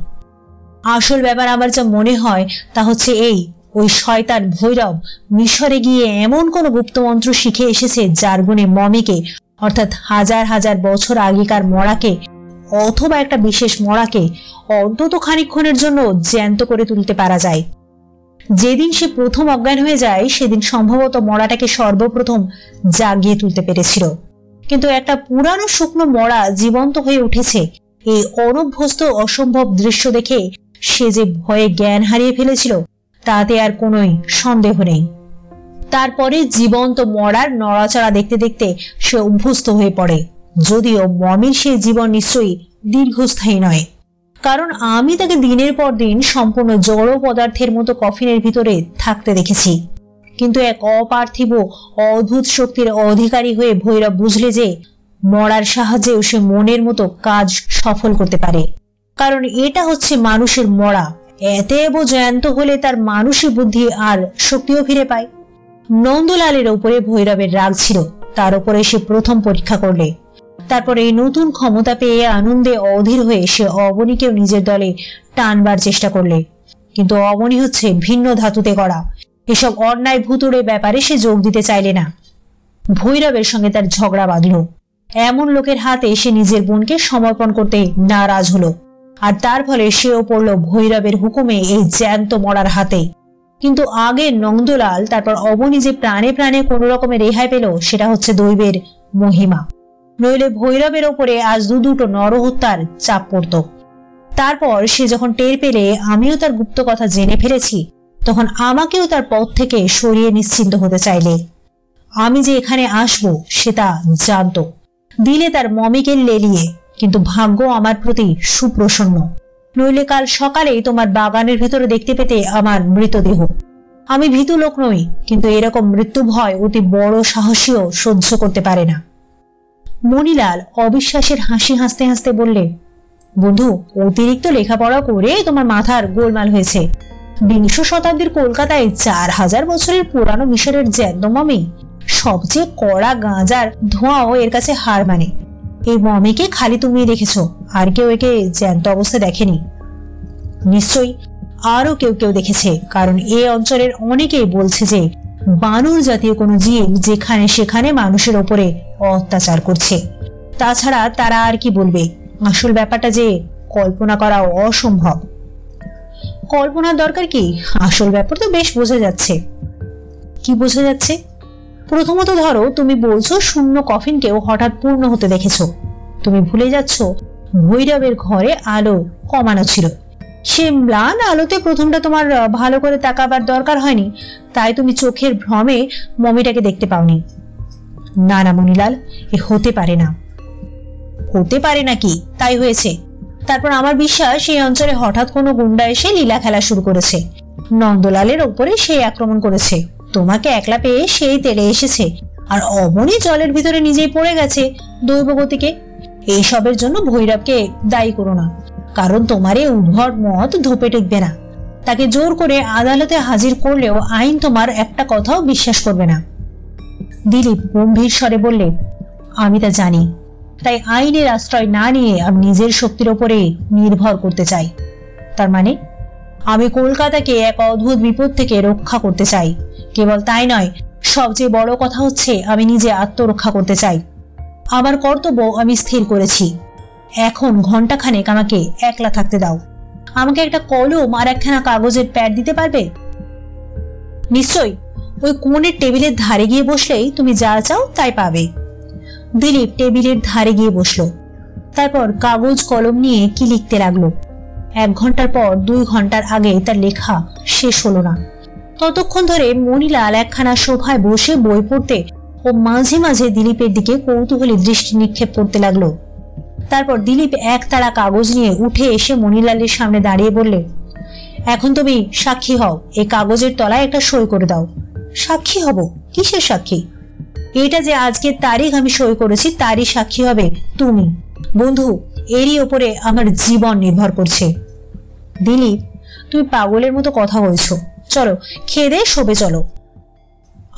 আসল ব্যাপার আমার যা মনে হয় তা হচ্ছে এই, ওই শয়তান ভৈরব মিশরে গিয়ে এমন কোন গুপ্তমন্ত্র শিখে এসেছে যার গুণে মমিকে, অর্থাৎ হাজার হাজার বছর আগেকার মরাকে অথবা একটা বিশেষ মরাকে অন্তত খানিকক্ষণের জন্য জ্যান্ত করে তুলতে পারা যায়। যেদিন সে প্রথম অজ্ঞান হয়ে যায় সেদিন সম্ভবত মরাটাকে সর্বপ্রথম জাগিয়ে তুলতে পেরেছিল। কিন্তু একটা পুরানো শুকনো মরা জীবন্ত হয়ে উঠেছে, এই অনভ্যস্ত অসম্ভব দৃশ্য দেখে সে যে ভয়ে জ্ঞান হারিয়ে ফেলেছিল তাতে আর কোনোই সন্দেহ নেই। তারপরে জীবন্ত মরার নড়াচড়া দেখতে দেখতে সে অভ্যস্ত হয়ে পড়ে, যদিও মমির সেই জীবন নিশ্চয়ই দীর্ঘস্থায়ী নয়, কারণ আমি তাকে দিনের পর দিন সম্পূর্ণ জড় পদার্থের মতো কফিনের ভিতরে থাকতে দেখেছি। কিন্তু এক অপার্থিব অদ্ভুত শক্তির অধিকারী হয়ে ভৈরব বুঝলে যে মরার সাহায্যেও সে মনের মতো কাজ সফল করতে পারে, কারণ এটা হচ্ছে মানুষের মরা। এতেব জ্যান্ত হলে তার মানুষী বুদ্ধি আর শক্তিও ফিরে পায়। নন্দলালের উপরে ভৈরবের রাগ ছিল, তার উপরে সে প্রথম পরীক্ষা করলে। তারপর এই নতুন ক্ষমতা পেয়ে আনন্দে অধীর হয়ে সে অবনীকেও নিজের দলে টানবার চেষ্টা করলে, কিন্তু অবনী হচ্ছে ভিন্ন ধাতুতে গড়া। এসব অন্যায় ভুতুড়ে ব্যাপারে সে যোগ দিতে চাইলে না। ভৈরবের সঙ্গে তার ঝগড়া বাঁধল। এমন লোকের হাতে সে নিজের বোনকে সমর্পণ করতে নারাজ হলো, আর তার ফলে সেও পড়ল ভৈরবের হুকুমে এই জ্যান্ত মরার হাতে। কিন্তু আগে নন্দলাল, তারপর অবনী যে প্রাণে প্রাণে কোন রকমে রেহাই পেল সেটা হচ্ছে দৈবের মহিমা, নইলে ভৈরবের ওপরে আজ দুটো নরহত্যার চাপ পড়ত। তারপর সে যখন টের পেলে আমিও তার গুপ্ত কথা জেনে ফেলেছি, তখন আমাকেও তার পথ থেকে সরিয়ে নিশ্চিন্ত হতে চাইলে। আমি যে এখানে আসবো সে তা জানত। দিলে তার মমিকে লেলিয়ে, কিন্তু ভাগ্য আমার প্রতি সুপ্রসন্ন, নইলে কাল সকালেই তোমার বাগানের ভেতরে দেখতে পেতে আমার মৃতদেহ। আমি ভীতু লোক নই, কিন্তু এরকম মৃত্যু ভয় অতি বড় সাহসীও সহ্য করতে পারে না। মণিলাল অবিশ্বাসের হাসি হাসতে হাসতে বললে, বন্ধু, অতিরিক্ত লেখাপড়া করে তোমার মাথার গোলমাল হয়েছে। বিংশ শতাব্দীর কলকাতায় 4000 বছরের পুরানো মিশরের জ্যান্ত মমি, সবচেয়ে কড়া গাঁজার ধোঁয়াও এর কাছে হার মানে। এই মমিকে খালি তুমি দেখেছ, আর কেউ একে জ্যান্ত অবস্থা দেখেনি। নিশ্চয়ই আরো কেউ কেউ দেখেছে, কারণ এই অঞ্চলের অনেকেই বলছে যে বানর জাতীয় কোনো জীব যেখানে সেখানে মানুষের ওপরে অত্যাচার করছে। তাছাড়া তারা আর কি বলবে? আসল ব্যাপারটা যে কল্পনা করা অসম্ভব। কল্পনার দরকার কি? আসল ব্যাপার তো বেশ বোঝা যাচ্ছে। কি বোঝা যাচ্ছে? প্রথমত ধরো, তুমি বলছো শূন্য কফিনকেও হঠাৎ পূর্ণ হতে দেখেছো। তুমি ভুলে যাচ্ছ ভৈরবের ঘরে আলো কমানো ছিল। সে ম্লান আলোতে প্রথমটা তোমার ভালো করে তাকাবার দরকার হয়নি, তাই তুমি চোখের ভ্রমে মমিটাকে দেখতে পাওনি। না না মণিলাল, এ হতে পারে না। হতে পারে নাকি? তাই হয়েছে। তারপর আমার বিশ্বাস এই অঞ্চলে হঠাৎ কোনো গুন্ডা এসে লীলা খেলা শুরু করেছে। নন্দলালের ওপরে সে আক্রমণ করেছে, তোমাকে একলা পেয়ে সেই তেড়ে এসেছে, আর অমনি জলের ভিতরে নিজেই পড়ে গেছে দৈবগতিকে। এইসবের জন্য ভৈরবকে দায়ী করো না, কারণ তোমার এই উদ্ভট মত ধোপে টিকবে না। তাকে জোর করে আদালতে হাজির করলেও আইন তোমার একটা কথাও বিশ্বাস করবে না। দিলীপ গম্ভীর স্বরে বললে, আমি তা জানি, তাই আইনের আশ্রয় না নিয়ে আমি নিজের শক্তির ওপরে নির্ভর করতে চাই। তার মানে আমি কলকাতাকে এক অদ্ভুত বিপদ থেকে রক্ষা করতে চাই। কেবল তাই নয়, সবচেয়ে বড় কথা হচ্ছে আমি নিজে আত্মরক্ষা করতে চাই। আমার কর্তব্য আমি স্থির করেছি। এখন ঘন্টাখানেক আমাকে একলা থাকতে দাও। আমাকে একটা কলম আর একখানা কাগজের প্যাড দিতে পারবে? নিশ্চয়ই। ওই কোণের টেবিলের ধারে গিয়ে বসলেই তুমি যা চাও তাই পাবে। দিলীপ টেবিলের ধারে গিয়ে বসলো। তারপর কাগজ কলম নিয়ে কি লিখতে লাগলো। 1 ঘন্টার পর 2 ঘন্টার আগে তার লেখা শেষ হলো না। ততক্ষণ ধরে মণিলাল একখানা সোফায় বসে বই পড়তে ও মাঝে মাঝে দিলীপের দিকে কৌতূহলী দৃষ্টি নিক্ষেপ করতে লাগলো। তারপর দিলীপ একতাড়া কাগজ নিয়ে উঠে এসে মণিলালের সামনে দাঁড়িয়ে বললে, এখন তুমি সাক্ষী হও, এই কাগজের তলায় একটা সই করে দাও। সাক্ষী হব? কিসের সাক্ষী? এটা যে আজকের তারিখ আমি সই করেছি তারই সাক্ষী হবে তুমি। বন্ধু, এরই ওপরে আমার জীবন নির্ভর করছে। দিলীপ, তুমি পাগলের মতো কথা বলছো। চলো খেয়ে দে শোবে চলো।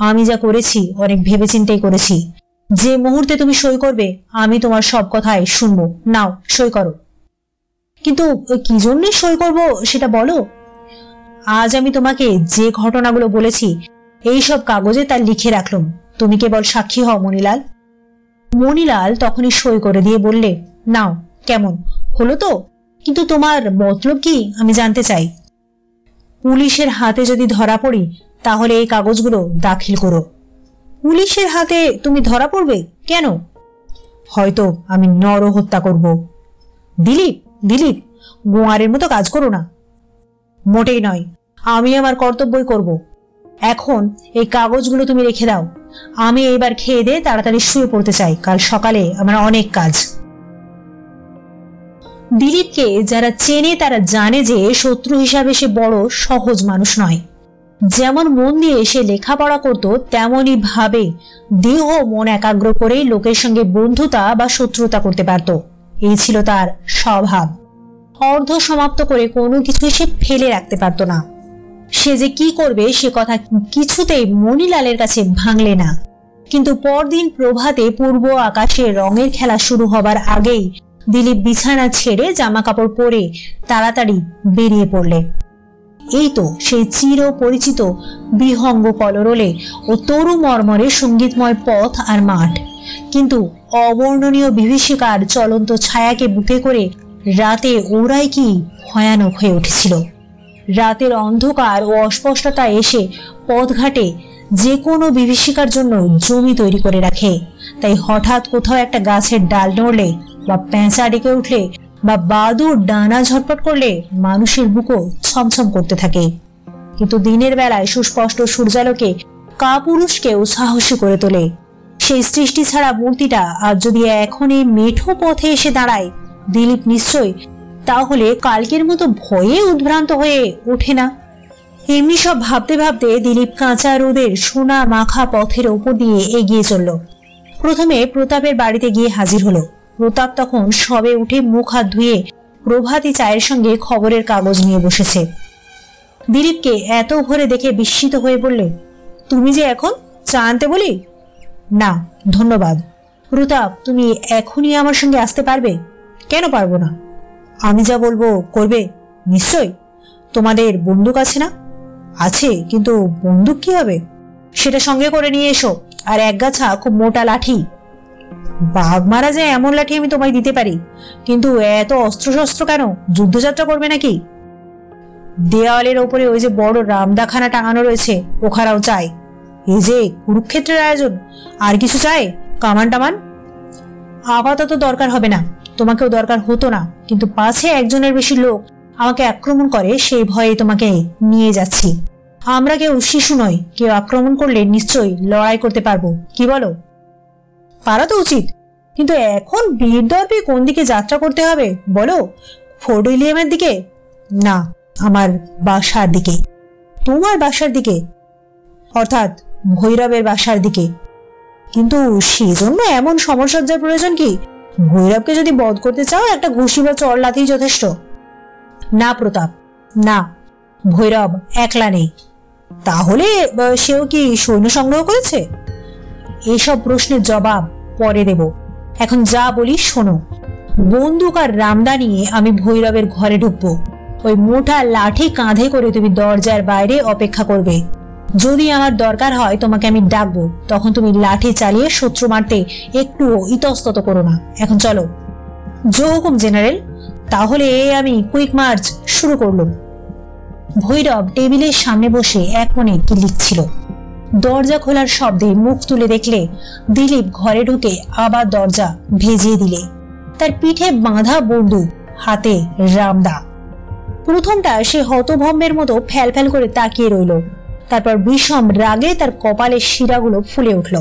আমি যা করেছি অনেক ভেবেচিন্তেই করেছি। যে মুহূর্তে তুমি সই করবে আমি তোমার সব কথাই শুনবো। নাও সই করো। কিন্তু কি জন্য সই করব সেটা বলো। আজ আমি তোমাকে যে ঘটনাগুলো বলেছি এই সব কাগজে তা লিখে রাখলাম, তুমি কেবল সাক্ষী হও মণিলাল। মণিলাল তখনই সই করে দিয়ে বললে, নাও, কেমন হলো তো? কিন্তু তোমার মতলব কি আমি জানতে চাই। পুলিশের হাতে যদি ধরা পড়ি তাহলে এই কাগজগুলো দাখিল করো। পুলিশের হাতে তুমি ধরা পড়বে কেন? হয়তো আমি নরহত্যা করব। দিলীপ, দিলীপ, গোয়ারের মতো কাজ করো না। মোটেই নয়, আমি আমার কর্তব্যই করব। এখন এই কাগজগুলো তুমি রেখে দাও। আমি এইবার খেয়ে দিয়ে তাড়াতাড়ি শুয়ে পড়তে চাই, কাল সকালে আমার অনেক কাজ। দিলীপকে যারা চেনে তারা জানে যে শত্রু হিসাবে সে বড় সহজ মানুষ নয়। যেমন মন দিয়ে সে লেখাপড়া করত তেমনই ভাবে দেহ মন একাগ্র করেই লোকের সঙ্গে বন্ধুতা বা শত্রুতা করতে পারত। এই ছিল তার স্বভাব। অর্ধ সমাপ্ত করে কোনো কিছু সে ফেলে রাখতে পারত না। সে যে কি করবে সে কথা কিছুতেই মণিলালের কাছে ভাঙলে না। কিন্তু পরদিন প্রভাতে পূর্ব আকাশে রঙের খেলা শুরু হবার আগেই দিলীপ বিছানা ছেড়ে জামা কাপড় পরে তাড়াতাড়ি বেরিয়ে পড়লে। এই তো সেই চির পরিচিত বিহঙ্গ কলরলে ও তরু মর্মরে সঙ্গীতময় পথ আর মাঠ। কিন্তু অবর্ণনীয় বিভীষিকার চলন্ত ছায়াকে বুকে করে রাতে ওরাই কি ভয়ানক হয়ে উঠেছিল। রাতের অন্ধকার ও অস্পষ্টতা এসে পথঘাটে যে কোনো বিভীষিকার জন্য জমি তৈরি করে রাখে। তাই হঠাৎ কোথাও একটা গাছের ডাল নড়লে বা পেঁচা ডেকে উঠলে বা বাদুর ডানা ঝটপট করলে মানুষের বুকও ছমছম করতে থাকে। কিন্তু দিনের বেলায় সুস্পষ্ট সূর্যালোকে কাপুরুষকেও সাহসী করে তোলে। সেই সৃষ্টি ছাড়া মূর্তিটা আজ যদি এখনই মেঠো পথে এসে দাঁড়ায় দিলীপ নিশ্চয় তাহলে কালকের মতো ভয়ে উদ্ভ্রান্ত হয়ে ওঠে না। এমনি সব ভাবতে ভাবতে দিলীপ কাঁচা রোদের সোনা মাখা পথের ওপর দিয়ে এগিয়ে চলল। প্রথমে প্রতাপের বাড়িতে গিয়ে হাজির হলো। প্রতাপ তখন সবে উঠে মুখ হাত ধুয়ে প্রভাতী চায়ের সঙ্গে খবরের কাগজ নিয়ে বসেছে। দিলীপকে এত ভোরে দেখে বিস্মিত হয়ে বললে, তুমি যে এখন চা আনতে বলি? না ধন্যবাদ। প্রতাপ, তুমি এখনই আমার সঙ্গে আসতে পারবে? কেন পারবো না? আমি যা বলবো করবে নিশ্চয়। তোমাদের বন্দুক আছে না? আছে, কিন্তু বন্দুক কি হবে? সেটা সঙ্গে করে নিয়ে এসো, আর এক গাছা খুব মোটা লাঠি। বাঘ মারা যায় এমন লাঠি আমি তোমায় দিতে পারি, কিন্তু এত অস্ত্রশস্ত্র কেন? যুদ্ধযাত্রা করবে নাকি? দেওয়ালের ওপরে ওই যে বড় রামদাখানা টাঙানো রয়েছে, ওখানেও চাই। এই যে কুরুক্ষেত্রের আয়োজন, আর কিছু চাই? কামান টামান? আপাতত দরকার হবে না, তোমাকেও দরকার হতো না, কিন্তু পাছে একজনের বেশি লোক আমাকে আক্রমণ করে সেই ভয়ে তোমাকে নিয়ে যাচ্ছি। আমরা কেউ শিশু নই, কেউ আক্রমণ করলে নিশ্চয়ই লড়াই করতে পারবো, কি বলো? পারা তো উচিত, কিন্তু এখন বীর দর্পে কোন দিকে যাত্রা করতে হবে বলো? ফোর্ট উইলিয়ামের দিকে? না, আমার বাসার দিকে। তোমার বাসার দিকে? অর্থাৎ ভৈরবের বাসার দিকে। কিন্তু সেজন্য এমন সমরসজ্জার প্রয়োজন কি? ভৈরবকে যদি বধ করতে চাও একটা ঘুষি বা চড় লাথি যথেষ্ট। না প্রতাপ, না, ভৈরব একলা নেই। তাহলে সেও কি সৈন্য সংগ্রহ করেছে? এসব প্রশ্নের জবাব পরে দেব, এখন যা বলি শোনো। বন্দুক আর রামদা নিয়ে আমি ভৈরবের ঘরে ঢুকবো। ওই মোটা লাঠি কাঁধে করে তুমি দরজার বাইরে অপেক্ষা করবে। যদি আমার দরকার হয় তোমাকে আমি ডাকবো, তখন তুমি লাঠি চালিয়ে শত্রু মারতে একটু ইতস্তত করো না। এখন চলো। জো হুকুম জেনারেল। তাহলে আমি কুইক মার্চ শুরু করলাম। ভৈরব টেবিলের সামনে বসে এক মনে কি লিখছিল। দরজা খোলার শব্দে মুখ তুলে দেখলে দিলীপ ঘরে ঢুকে আবার দরজা ভেজিয়ে দিলে। তার পিঠে বাঁধা বন্দুক, হাতে রামদা। প্রথমটা সে হতভম্বের মতো ফ্যাল ফ্যাল করে তাকিয়ে রইল, তারপর বিষম রাগে তার কপালের শিরাগুলো ফুলে উঠল।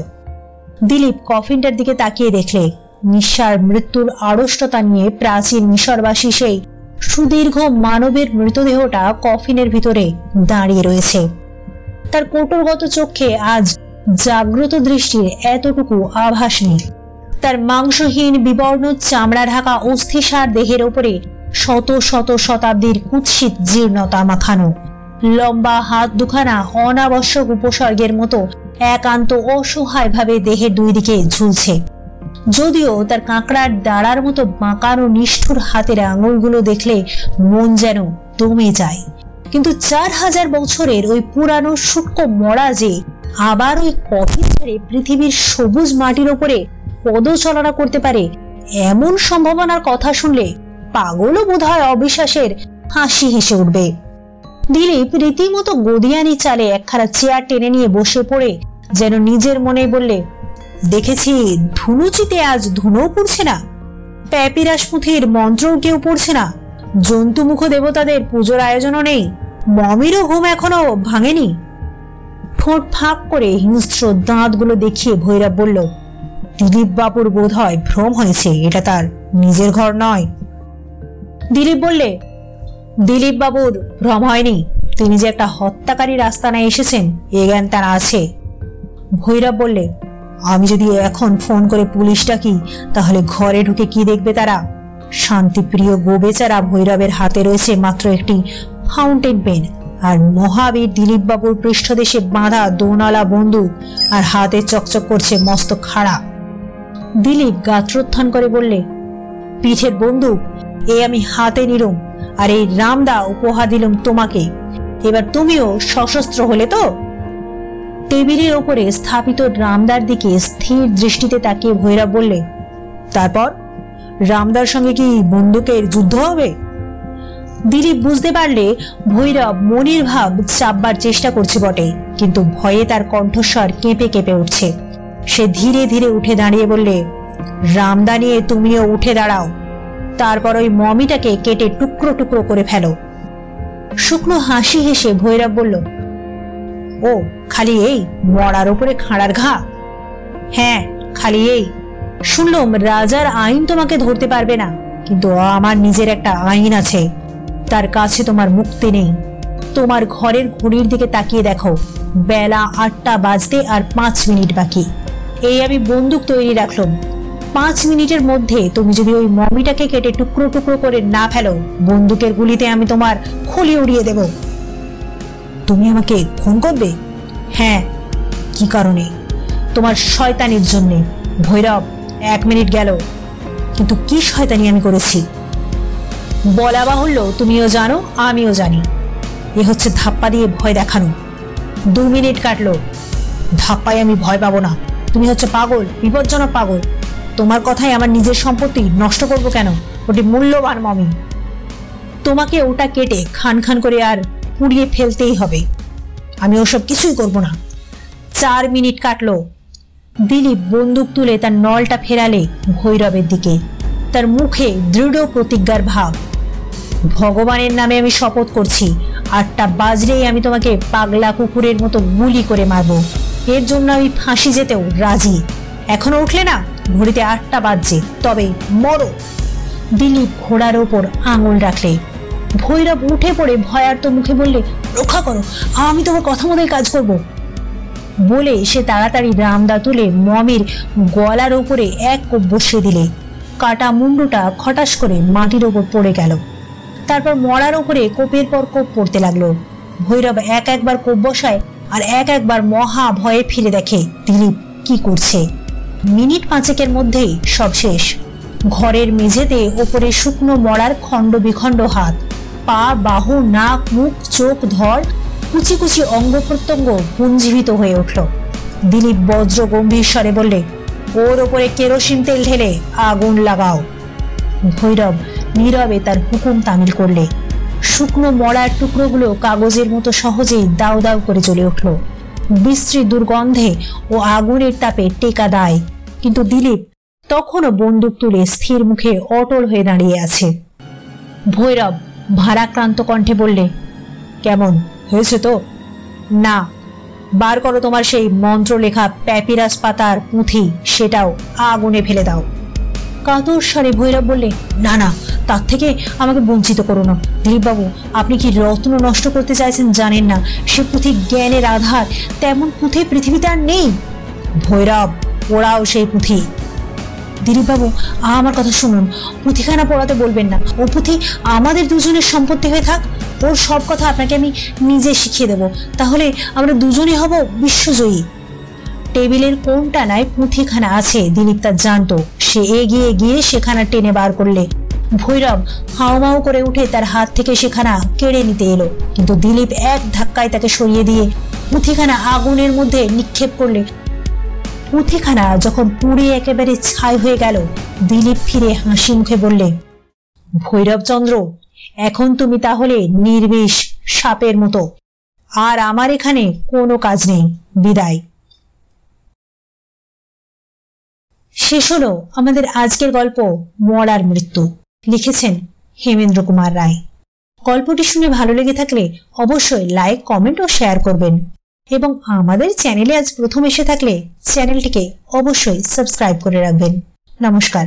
দিলীপ কফিনটার দিকে তাকিয়ে দেখলে নিঃসার মৃত্যুর আড়ষ্টতা নিয়ে প্রাচীন মিশরবাসী সেই সুদীর্ঘ মানবের মৃতদেহটা কফিনের ভিতরে দাঁড়িয়ে রয়েছে। তার কোটরগত চোখে আজ জাগ্রত দৃষ্টির এতটুকু আভাস নেই। তার মাংসহীন বিবর্ণ চামড়া ঢাকা অস্থিসার দেহের ওপরে শত শত শতাব্দীর কুৎসিত জীর্ণতা মাখানো। লম্বা হাত দুখানা অনাবশ্যক উপসর্গের মতো একান্ত অসহায় ভাবে দেহের দুই দিকে ঝুলছে। যদিও তার কাঁকড়ার দাঁড়ার মতো বাঁকানো নিষ্ঠুর হাতের আঙুলগুলো দেখলে মন যেন দমে যায়, কিন্তু 4000 বছরের ওই পুরানো শুষ্ক মরা যে আবার ওই কফিন ছেড়ে পৃথিবীর সবুজ মাটির ওপরে পদচারণা করতে পারে, এমন সম্ভাবনার কথা শুনলে পাগলও বোধহয় অবিশ্বাসের হাসি হেসে উঠবে। দিলীপ রীতিমতো গদিয়ানি চালে একখানা চেয়ার টেনে নিয়ে বসে পড়ে যেন নিজের মনে বললে, দেখেছি ধুনুচিতে আজ ধুনো পড়ছে না, প্যাপিরাসপুথির মন্ত্রও কেউ পড়ছে না, জন্তুমুখ দেবতাদের পুজোর আয়োজনও নেই, মমিরও ঘুম এখনো ভাঙেনি। ঠোঁট ফাঁক করে হিংস্র দাঁতগুলো দেখিয়ে ভৈরব বলল, দিলীপ বাবুর বোধ হয় ভ্রম হয়েছে, এটা তার নিজের ঘর নয়। দিলীপ বললে, দিলীপ বাবুর ভ্রম হয়নি, তিনি যে একটা হত্যাকারীর আস্তানায় এসেছেন এ জ্ঞান তার আছে। ভৈরব বললে, আমি যদি এখন ফোন করে পুলিশ ডাকি তাহলে ঘরে ঢুকে কি দেখবে তারা? শান্তিপ্রিয় গোবেচারা ভৈরবের হাতে রয়েছে মাত্র একটি ফাউন্টেন পেন, আর মহাবীর দিলীপ বাবুর পৃষ্ঠদেশে বাঁধা দোনালা বন্দুক, আর হাতে চকচক করছে মস্ত খাড়া। দিলীপ গাত্রোত্থান করে বললে, পিঠের বন্দুক এ আমি হাতে নিলুম, আর এই রামদা উপহার দিলুম তোমাকে। এবার তুমিও সশস্ত্র হলে তো? টেবিলের ওপরে স্থাপিত রামদার দিকে স্থির দৃষ্টিতে তাকিয়ে ভৈরব বললে, তারপর রামদার সঙ্গে কি বন্দুকের যুদ্ধ হবে? দিলীপ বুঝতে পারলে ভৈরব মনির ভাব চাপবার চেষ্টা করছে বটে, কিন্তু ভয়ে তার কণ্ঠস্বর কেঁপে কেঁপে উঠছে। সে ধীরে ধীরে উঠে দাঁড়িয়ে বললে, রামদা নিয়ে তুমিও উঠে দাঁড়াও, তারপর ওই মমিটাকে কেটে টুকরো টুকরো করে ফেলো। শুকনো হাসি হেসে ভৈরব বলল, ও খালি এই মরার ওপরে খাঁড়ার ঘা? হ্যাঁ, খালি এই। শুনলাম রাজার আইন তোমাকে ধরতে পারবে না, কিন্তু আমার নিজের একটা আইন আছে, তার কাছে তোমার মুক্তি নেই। তোমার ঘরের ঘড়ির দিকে তাকিয়ে দেখো, বেলা 8টা বাজতে আর 5 মিনিট বাকি। এই আমি বন্দুক তৈরি রাখলাম, 5 মিনিটের মধ্যে তুমি যদি ওই মমিটাকে কেটে টুকরো টুকরো করে না ফেলো, বন্দুকের গুলিতে আমি তোমার খলি উড়িয়ে দেব। তুমি আমাকে খুন করবে? হ্যাঁ। কি কারণে? তোমার শয়তানির জন্য। ভৈরব, 1 মিনিট গেল, কিন্তু কি শয়তানি আমি করেছি বলা বাহুল্য, তুমিও জানো আমিও জানি। এ হচ্ছে ধাপ্পা দিয়ে ভয় দেখানো। 2 মিনিট কাটলো, ধাপ্পায় আমি ভয় পাবো না। তুমি হচ্ছে পাগল, বিপজ্জনক পাগল। তোমার কথাই আমার নিজের সম্পত্তি নষ্ট করবো কেন? ওটি মূল্যবান মমি। তোমাকে ওটা কেটে খান খান করে আর পুড়িয়ে ফেলতেই হবে। আমি ওসব কিছুই করব না। 4 মিনিট কাটলো। দিলীপ বন্দুক তুলে তার নলটা ফেরালে ভৈরবের দিকে। তার মুখে দৃঢ় প্রতিজ্ঞার ভাব। ভগবানের নামে আমি শপথ করছি, 8টা বাজলেই আমি তোমাকে পাগলা কুকুরের মতো গুলি করে মারবো। এর জন্য আমি ফাঁসি যেতেও রাজি। এখনো উঠলে না? ঘড়িতে 8টা বাজছে, তবে মরো। দিলীপ ঘোড়ার ওপর আঙুল রাখলে। ভৈরব উঠে পড়ে ভয়ার্ত মুখে বললে, রক্ষা করো, আমি তোমার কথা মতোই কাজ করব। বলে সে তাড়াতাড়ি রামদা তুলে মমির গলার ওপরে এক কোপ বসিয়ে দিলে। কাটা মুন্ডুটা খটাস করে মাটির ওপর পড়ে গেল। তারপর মরার ওপরে কোপের পর কোপ পড়তে লাগলো। ভৈরব একবার কোপ বসায় আর একবার মহা ভয়ে ফিরে দেখে দিলীপ কি করছে। মিনিট 5 মধ্যেই সব শেষ। ঘরের মেঝেতে ওপরে শুকনো মরার খণ্ড বিখণ্ড হাত, পা, বাহু, নাক, মুখ, চোখ, ধর, কুচি কুচি অঙ্গ প্রত্যঙ্গ পুঞ্জীবিত হয়ে উঠল। দিলীপ বজ্র গম্ভীর স্বরে বললে, ওর ওপরে কেরোসিন তেল ঢেলে আগুন লাগাও। ভৈরব নীরবে তার হুকুম তামিল করলে। শুকনো মরার টুকরোগুলো কাগজের মতো সহজেই দাউ দাউ করে জ্বলে উঠল। বিশ্রী দুর্গন্ধে ও আগুনের তাপে টেকা দায়। কিন্তু দিলীপ তখনও বন্দুক তুলে স্থির মুখে অটল হয়ে দাঁড়িয়ে আছে। ভৈরব ভারাক্রান্ত কণ্ঠে বললে, কেমন হয়েছে তো? না। বার করো তোমার সেই মন্ত্র লেখা প্যাপিরাস পাতার পুঁথি, সেটাও আগুনে ফেলে দাও। কাতর স্বরে ভৈরব বললে, না না, তার থেকে আমাকে বঞ্চিত করো না। দিলীপবাবু, আপনি কি রত্ন নষ্ট করতে চাইছেন জানেন না। সে পুঁথি জ্ঞানের আধার, তেমন পুঁথি পৃথিবীতে আর নেই। ভৈরব, ওরাও সেই পুঁথি। দিলীপবাবু, আমার কথা শুনুন, পুঁথিখানা পড়াতে বলবেন না। ও পুঁথি আমাদের দুজনের সম্পত্তি হয়ে থাক। ওর সব কথা আপনাকে আমি নিজে শিখিয়ে দেব, তাহলে আমরা দুজনই হব বিশ্বজয়ী। টেবিলের কোণটানায় পুঁথিখানা আছে দিলীপ তা জানতো। সে এগিয়ে গিয়ে সেখানা টেনে বার করলে। ভৈরব হাউমাউ করে উঠে তার হাত থেকে সেখানা কেড়ে নিতে এলো, কিন্তু দিলীপ এক ধাক্কায় তাকে সরিয়ে দিয়ে পুঁথিখানা আগুনের মধ্যে নিক্ষেপ করলে। পুঁথিখানা যখন পুড়ে একেবারে ছাই হয়ে গেল, দিলীপ ফিরে হাসি মুখে বললে, ভৈরবচন্দ্র, এখন তুমি তাহলে নির্বিষ সাপের মতো। আর আমার এখানে কোনো কাজ নেই। বিদায়। শেষ হলো আমাদের আজকের গল্প মরার মৃত্যু। লিখেছেন হেমেন্দ্র কুমার রায়। গল্পটি শুনে ভালো লেগে থাকলে অবশ্যই লাইক, কমেন্ট ও শেয়ার করবেন, এবং আমাদের চ্যানেলে আজ প্রথম এসে থাকলে চ্যানেলটিকে অবশ্যই সাবস্ক্রাইব করে রাখবেন। নমস্কার।